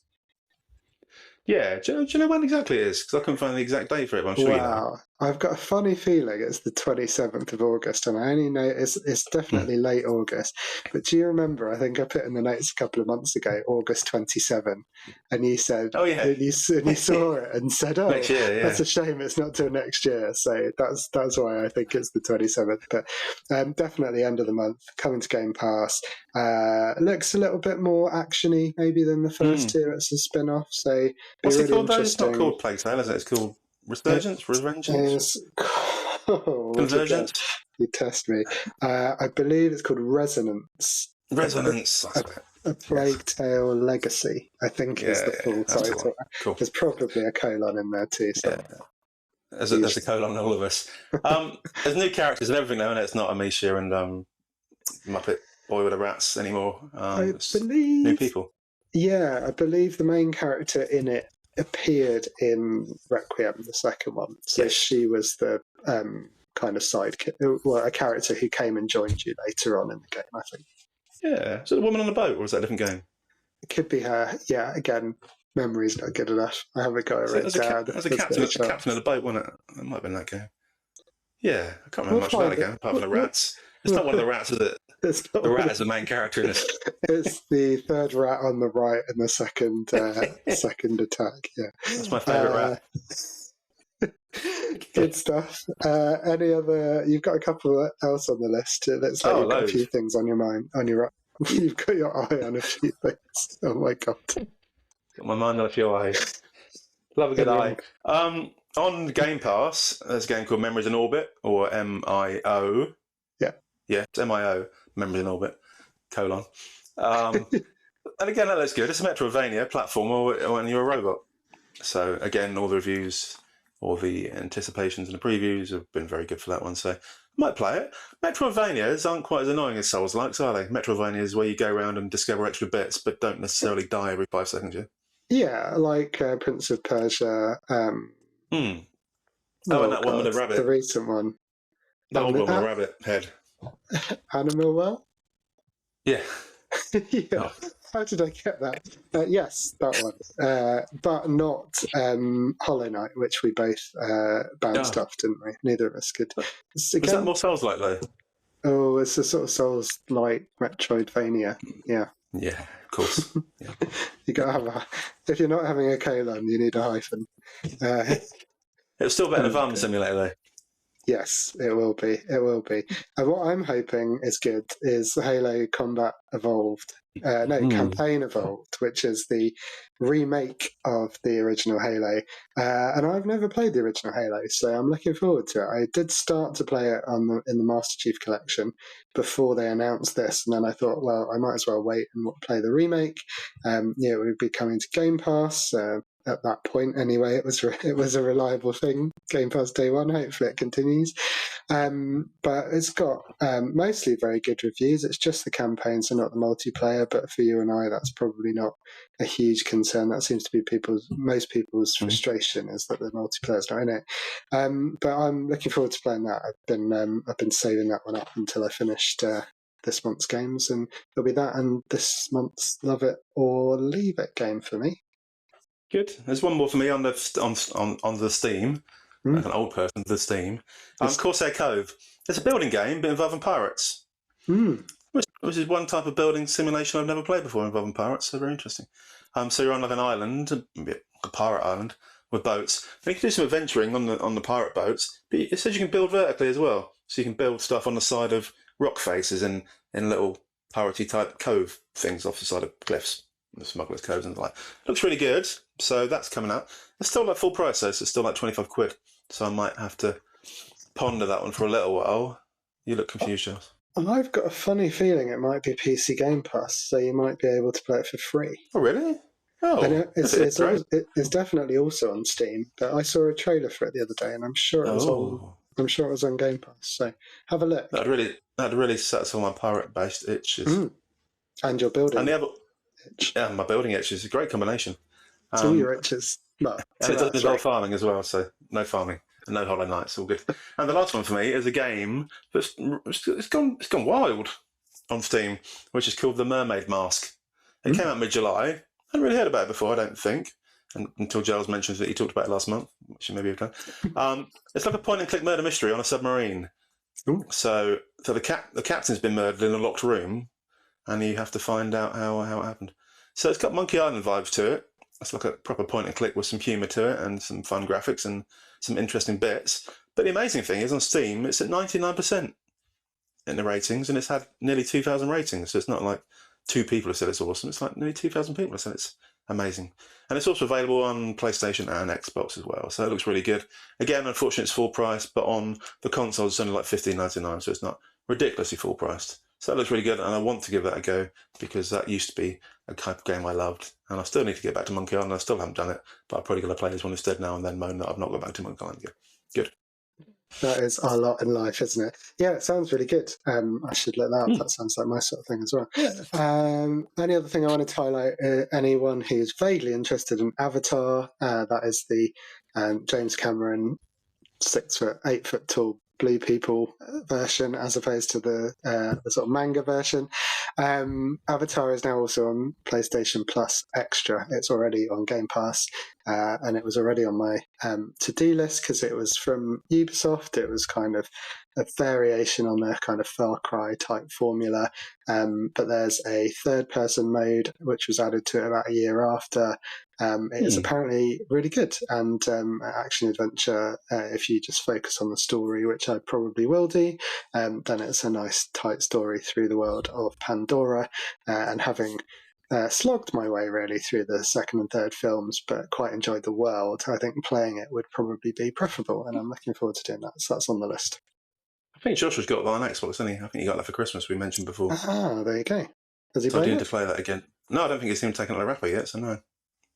Yeah, do you know when exactly it is? Because I couldn't find the exact date for it, but I'm sure you know. I've got a funny feeling it's the 27th of August, and I only know it's definitely late August. But do you remember, I think I put in the notes a couple of months ago, August 27, and you said, and you saw it and said, oh, next year, that's a shame it's not till next year. So that's why I think it's the 27th. But definitely end of the month, coming to Game Pass. Looks a little bit more action-y maybe than the first two. It's a spin-off, so what's really it called though? interesting. It's not called Plague Tale, is it? It's called Resurgence? Revengeance? Convergence? You test me. I believe it's called Resonance. Resonance. A Plague Tale Legacy, I think is the full title. Cool. There's probably a colon in there too. So. Yeah. There's a colon in all of us. There's new characters and everything now, and it's not Amicia and Muppet Boy with the Rats anymore. I believe new people. Yeah, I believe the main character in it appeared in Requiem, the second one. So she was the kind of a character who came and joined you later on in the game, I think. Yeah. Is it the woman on the boat, or is that a different game? It could be her. Yeah, again, memory's not good enough. I haven't got it written down. There's a captain of the boat, wasn't it? It might have been that game. Yeah, I can't remember much about the game, apart from the rats. It's not one of the rats, is it? The rat is the main character in it. It's the third rat on the right in the second attack. Yeah, that's my favourite rat. Good stuff. Any other? You've got a couple else on the list. Let's you've got a few things on your mind. You've got your eye on a few things. Oh my god! Got my mind on a few eyes. Love a good eye. On Game Pass, there's a game called Memories in Orbit, or MIO. Yeah, it's MIO. Memories in Orbit, : and again, that looks good. It's a Metroidvania platformer when you're a robot. So again, all the reviews, all the anticipations and the previews have been very good for that one. So I might play it. Metroidvanias aren't quite as annoying as Souls-likes, are they? Metroidvanias where you go around and discover extra bits, but don't necessarily die every 5 seconds. Yeah, like Prince of Persia. And that one with the rabbit. The recent one. The old one with the rabbit head. Animal Well? Yeah. Yeah. Oh. How did I get that? Yes, that one. But not Hollow Knight, which we both bounced off, didn't we? Neither of us could. Is that more Souls-like, though? Oh, it's a sort of Souls-like Metroidvania. Yeah. Yeah, of course. Yeah. You got to have if you're not having a colon, you need a hyphen. It's still better than Farm Simulator, though. Yes, it will be. It will be. And what I'm hoping is good is Halo Combat Evolved. Campaign Evolved, which is the remake of the original Halo. And I've never played the original Halo, so I'm looking forward to it. I did start to play it in the Master Chief Collection before they announced this, and then I thought, well, I might as well wait and play the remake. It would be coming to Game Pass. at that point anyway. It was a reliable thing. Game Pass day one. Hopefully it continues. But it's got mostly very good reviews. It's just the campaign, so not the multiplayer. But for you and I, that's probably not a huge concern. That seems to be most people's frustration is that the multiplayer's not in it. But I'm looking forward to playing that. I've been saving that one up until I finished this month's games, and it'll be that and this month's Love It or Leave It game for me. Good. There's one more for me on the Steam. Like an old person, the Steam. Corsair Cove. It's a building game, but involving pirates. Which is one type of building simulation I've never played before involving pirates, so very interesting. So you're on like an island, a pirate island, with boats. And you can do some adventuring on the pirate boats, but it says you can build vertically as well. So you can build stuff on the side of rock faces in little piratey type cove things off the side of cliffs. The smugglers' coves and the like. Looks really good, so that's coming out. It's still like full price though, so it's still like 25 quid. So I might have to ponder that one for a little while. You look confused, Giles. I've got a funny feeling it might be PC Game Pass, so you might be able to play it for free. Oh, really? Oh, it's definitely also on Steam, but I saw a trailer for it the other day, and I'm sure it was on Game Pass. So have a look. That'd really satisfy my pirate-based itches. And your building. And the other, yeah, my building itches. A great combination. It's all your itches. And it doesn't involve farming as well, so no farming. No Hollow Knights, all good. And the last one for me is a game that's it's gone wild on Steam, which is called The Mermaid Mask. It came out mid-July. I hadn't really heard about it before, I don't think, until Giles mentions that he talked about it last month, which he maybe have done. It's like a point-and-click murder mystery on a submarine. Ooh. So the captain's been murdered in a locked room, and you have to find out how it happened. So it's got Monkey Island vibes to it. It's like a proper point-and-click with some humour to it and some fun graphics and some interesting bits. But the amazing thing is on Steam, it's at 99% in the ratings, and it's had nearly 2,000 ratings. So it's not like 2 people have said it's awesome. It's like nearly 2,000 people have said it's amazing. And it's also available on PlayStation and Xbox as well. So it looks really good. Again, unfortunately, it's full price, but on the console, it's only like $15.99, so it's not ridiculously full priced. So that looks really good, and I want to give that a go because that used to be a type of game I loved. And I still need to get back to Monkey Island. I still haven't done it, but I'm probably going to play this one instead now and then moan that I've not got back to Monkey Island yet. Good. That is a lot in life, isn't it? Yeah, it sounds really good. I should look that up. That sounds like my sort of thing as well. Yeah. Any other thing I wanted to highlight, anyone who's vaguely interested in Avatar, that is the James Cameron 6 foot, 8 foot tall blue people version as opposed to the sort of manga version. Avatar is now also on PlayStation Plus Extra. It's already on Game Pass, and it was already on my to-do list because it was from Ubisoft. It was kind of a variation on their kind of Far Cry type formula, but there's a third-person mode which was added to it about a year after. It is apparently really good and action adventure. If you just focus on the story, which I probably will do, then it's a nice tight story through the world of Pandora. And having slogged my way really through the second and third films, but quite enjoyed the world, I think playing it would probably be preferable, and I'm looking forward to doing that. So that's on the list. I think Joshua's got that on Xbox, hasn't he? I think he got that for Christmas, we mentioned before. Ah, there you go. Has he so I played do it? need to play that again. No, I don't think he's even taken a wrapper yet, so no.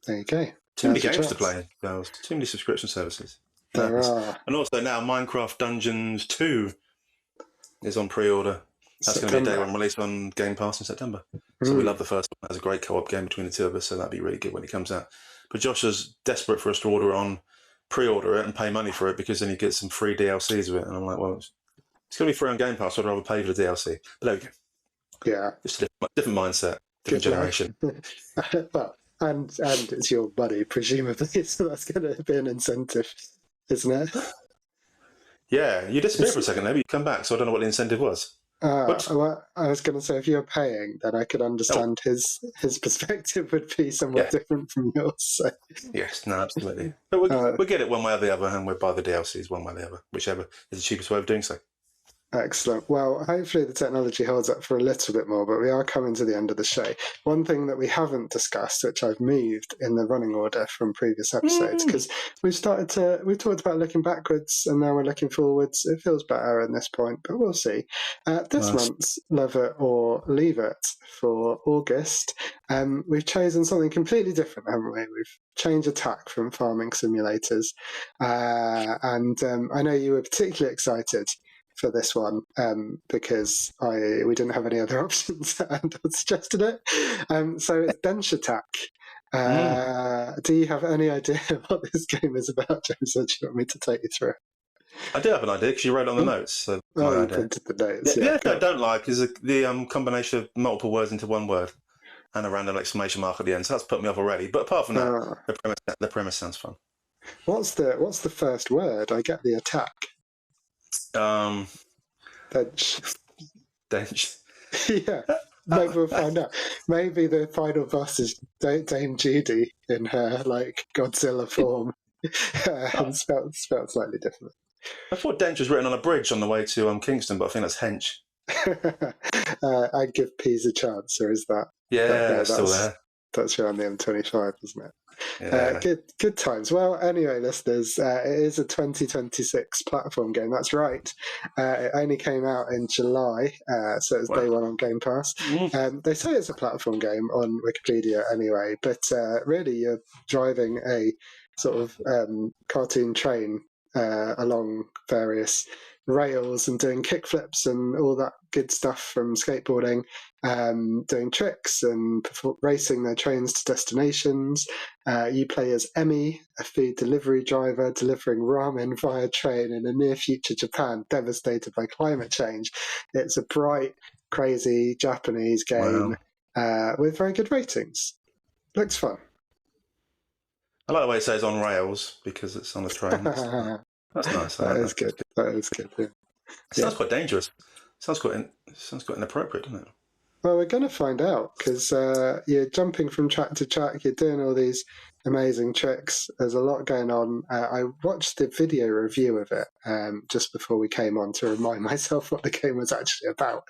There you go. Too many games to play, Giles. Too many subscription services. There are. And also now Minecraft Dungeons 2 is on pre-order. That's going to be a day one release on Game Pass in September. So we love the first one. That's a great co-op game between the two of us, so that'd be really good when it comes out. But Josh is desperate for us to pre-order it and pay money for it because then you get some free DLCs with it. And I'm like, well, it's going to be free on Game Pass, so I'd rather pay for the DLC. But there we go. Yeah. It's a different mindset, different generation. Well, and it's your money, presumably, so that's going to be an incentive, isn't it? Yeah, you disappeared for a second there, but you come back, so I don't know what the incentive was. Well, I was going to say, if you're paying, then I could understand his perspective would be somewhat different from yours. So. Yes, no, absolutely. But we'll get it one way or the other, and we'll buy the DLCs one way or the other, whichever is the cheapest way of doing so. Excellent. Well, hopefully the technology holds up for a little bit more, but we are coming to the end of the show. One thing that we haven't discussed, which I've moved in the running order from previous episodes, because we talked about looking backwards and now we're looking forwards. It feels better at this point, but we'll see. This month's Love It or Leave It for August we've chosen something completely different, haven't we? We've changed attack from farming simulators. And I know you were particularly excited for this one because we didn't have any other options and I suggested it. So it's bench attack. Do you have any idea what this game is about, James? Or do you want me to take you through it? I do have an idea because you wrote on the notes. So Oh, you idea. printed the notes. The Yeah, only thing I don't like is the combination of multiple words into one word and a random exclamation mark at the end. So that's put me off already. But apart from that, the premise sounds fun. What's the first word? I get the attack. Bench. Bench. Yeah. Maybe we'll find out. Maybe the final boss is Dame Judy in her Godzilla form, and spelled slightly different. I thought Dench was written on a bridge on the way to Kingston, but I think that's Hench. I'd give Peas a chance, or is that? Yeah, still there. That's around the M25, isn't it? Yeah. Good times. Well, anyway, listeners, it is a 2026 platform game. That's right. It only came out in July, so it's day one on Game Pass. They say it's a platform game on Wikipedia anyway, but really you're driving a sort of cartoon train along various rails and doing kickflips and all that good stuff from skateboarding, doing tricks and racing their trains to destinations. You play as Emmy, a food delivery driver delivering ramen via train in a near future Japan devastated by climate change. It's a bright, crazy Japanese game with very good ratings. Looks fun. I like the way it says on rails because it's on a train. That's nice. That is good. That is good. Yeah. It sounds quite dangerous. Sounds quite inappropriate, doesn't it? Well, we're going to find out because you're jumping from track to track. You're doing all these amazing tricks. There's a lot going on. I watched the video review of it just before we came on to remind myself what the game was actually about.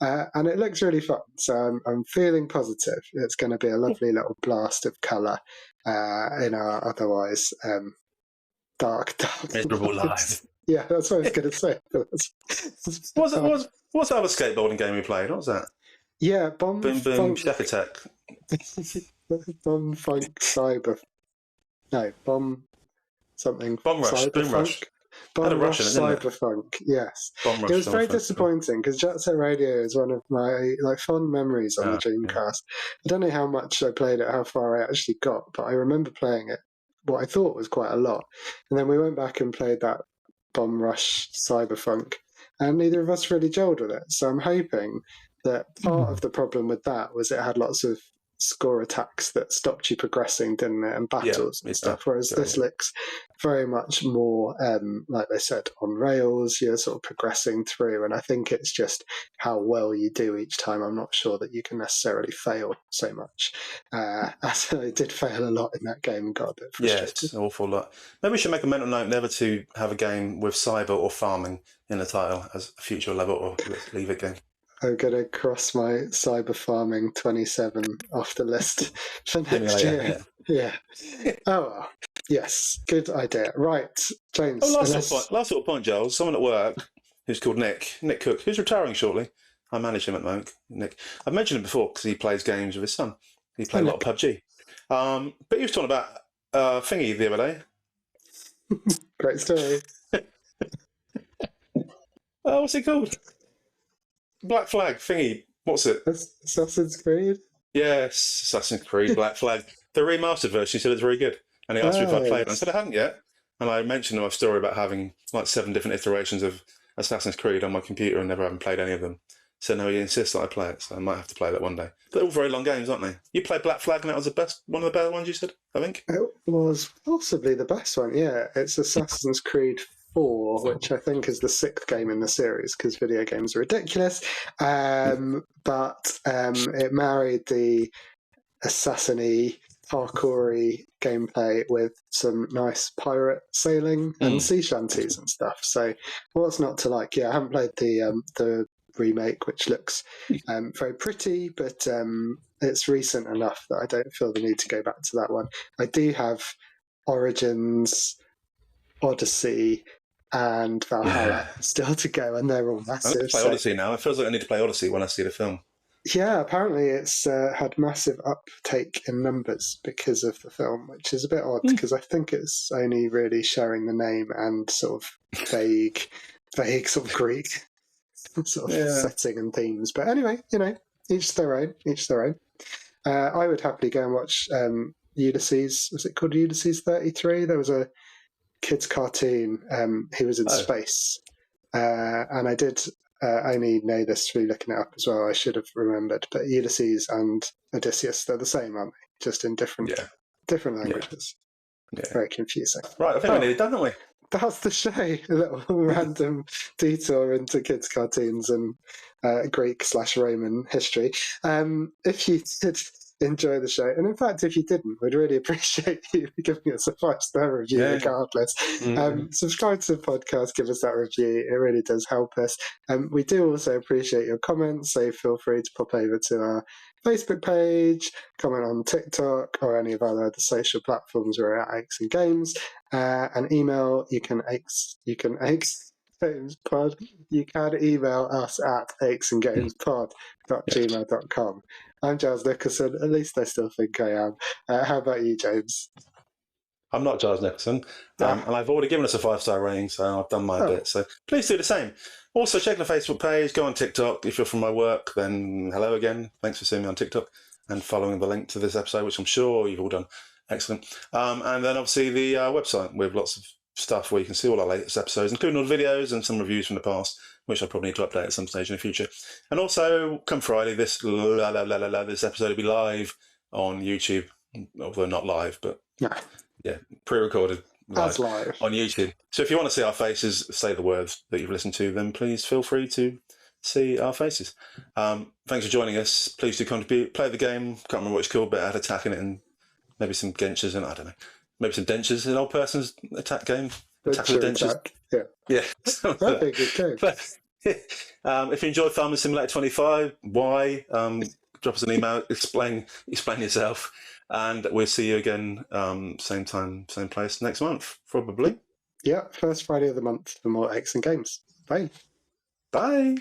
And it looks really fun. So I'm feeling positive. It's going to be a lovely little blast of colour in our otherwise dark miserable lives. Yeah, that's what I was going to say. What's the other skateboarding game we played? What was that? Yeah, Boom Boom Parkitect. Bomb Funk Cyber. No, Bomb something. Bomb Rush. Boom Rush. Bomb Rush Cyberpunk. Yes. Bomb Rush, it was very disappointing because Jet Set Radio is one of my fond memories on the Dreamcast. Yeah. I don't know how much I played it, how far I actually got, but I remember playing it. What I thought was quite a lot, and then we went back and played that Bomb Rush Cyberpunk, and neither of us really gelled with it. So I'm hoping that part of the problem with that was it had lots of score attacks that stopped you progressing, didn't it, and battles and stuff, whereas this looks very much more, like they said, on rails. You're sort of progressing through, and I think it's just how well you do each time. I'm not sure that you can necessarily fail so much, as I did fail a lot in that game and got a bit frustrated. Yeah, it's an awful lot. Maybe we should make a mental note never to have a game with cyber or farming in the title as a future level or leave it game. I'm going to cross my Cyber Farming 27 off the list for next year. Yeah. Oh, well. Yes. Good idea. Right, James. Oh, last little point, Giles. Someone at work who's called Nick Cook, who's retiring shortly. I manage him at the moment, Nick. I've mentioned him before because he plays games with his son. He played a lot of PUBG. But he was talking about Thingy the other day. Great story. What's it called? Black Flag Thingy. What's it? Assassin's Creed? Yes, Assassin's Creed Black Flag. The remastered version. He said it's very good. And he asked me if I played it. I said I hadn't yet. And I mentioned my story about having 7 different iterations of Assassin's Creed on my computer and never having played any of them. So now he insists that I play it. So I might have to play that one day. But they're all very long games, aren't they? You played Black Flag and that was one of the better ones you said, I think? It was possibly the best one, yeah. It's Assassin's Creed 4, which I think is the 6th game in the series because video games are ridiculous. But it married the assassin-y, parkour-y gameplay with some nice pirate sailing and sea shanties and stuff. So what's not to like? Yeah, I haven't played the remake, which looks very pretty, but it's recent enough that I don't feel the need to go back to that one. I do have Origins, Odyssey, and Valhalla still to go, and they're all massive. I need to play Odyssey now. It feels like I need to play Odyssey when I see the film. Yeah, apparently it's had massive uptake in numbers because of the film, which is a bit odd because I think it's only really sharing the name and sort of vague sort of Greek sort of Yeah. setting and themes. But anyway, each their own, each their own. I would happily go and watch Ulysses. Was it called Ulysses 33? There was a kids' cartoon. He was in Oh, space, and I did only know this through looking it up as well. I should have remembered. But Ulysses and Odysseus, they're the same, aren't they? Just in different yeah. languages. Yeah. Very confusing. Right, I think we need it done, don't we? That's the show. A little random detour into kids' cartoons and Greek/Roman history. If you did enjoy the show, and in fact, if you didn't, we'd really appreciate you giving us a 5-star review regardless. Subscribe to the podcast, give us that review. It really does help us. We do also appreciate your comments, so feel free to pop over to our Facebook page, comment on TikTok or any of our other social platforms. We're at Aches and Games. An email, you can gamespod. You can email us at achesandgamespod.gmail.com. I'm Giles Nicholson. At least I still think I am. How about you, James? I'm not Giles Nicholson, and I've already given us a 5-star rating, so I've done my bit. So please do the same. Also, check the Facebook page, go on TikTok. If you're from my work, then hello again. Thanks for seeing me on TikTok and following the link to this episode, which I'm sure you've all done. Excellent. And then obviously the website with lots of stuff where you can see all our latest episodes, including all the videos and some reviews from the past, which I'll probably need to update at some stage in the future. And also, come Friday, this episode will be live on YouTube, although not live, but yeah, pre-recorded live on YouTube. So if you want to see our faces, say the words that you've listened to, then please feel free to see our faces. Thanks for joining us. Please do contribute. Play the game. Can't remember what it's called, but I had attacking it and maybe some Genchers and I don't know. Maybe some dentures in old person's attack game. Attack with the dentures. Yeah. That'd be a good game. But, if you enjoyed Farming Simulator 25, why? Drop us an email, explain yourself, and we'll see you again, same time, same place next month, probably. Yeah, first Friday of the month for more Aches and Games. Bye. Bye.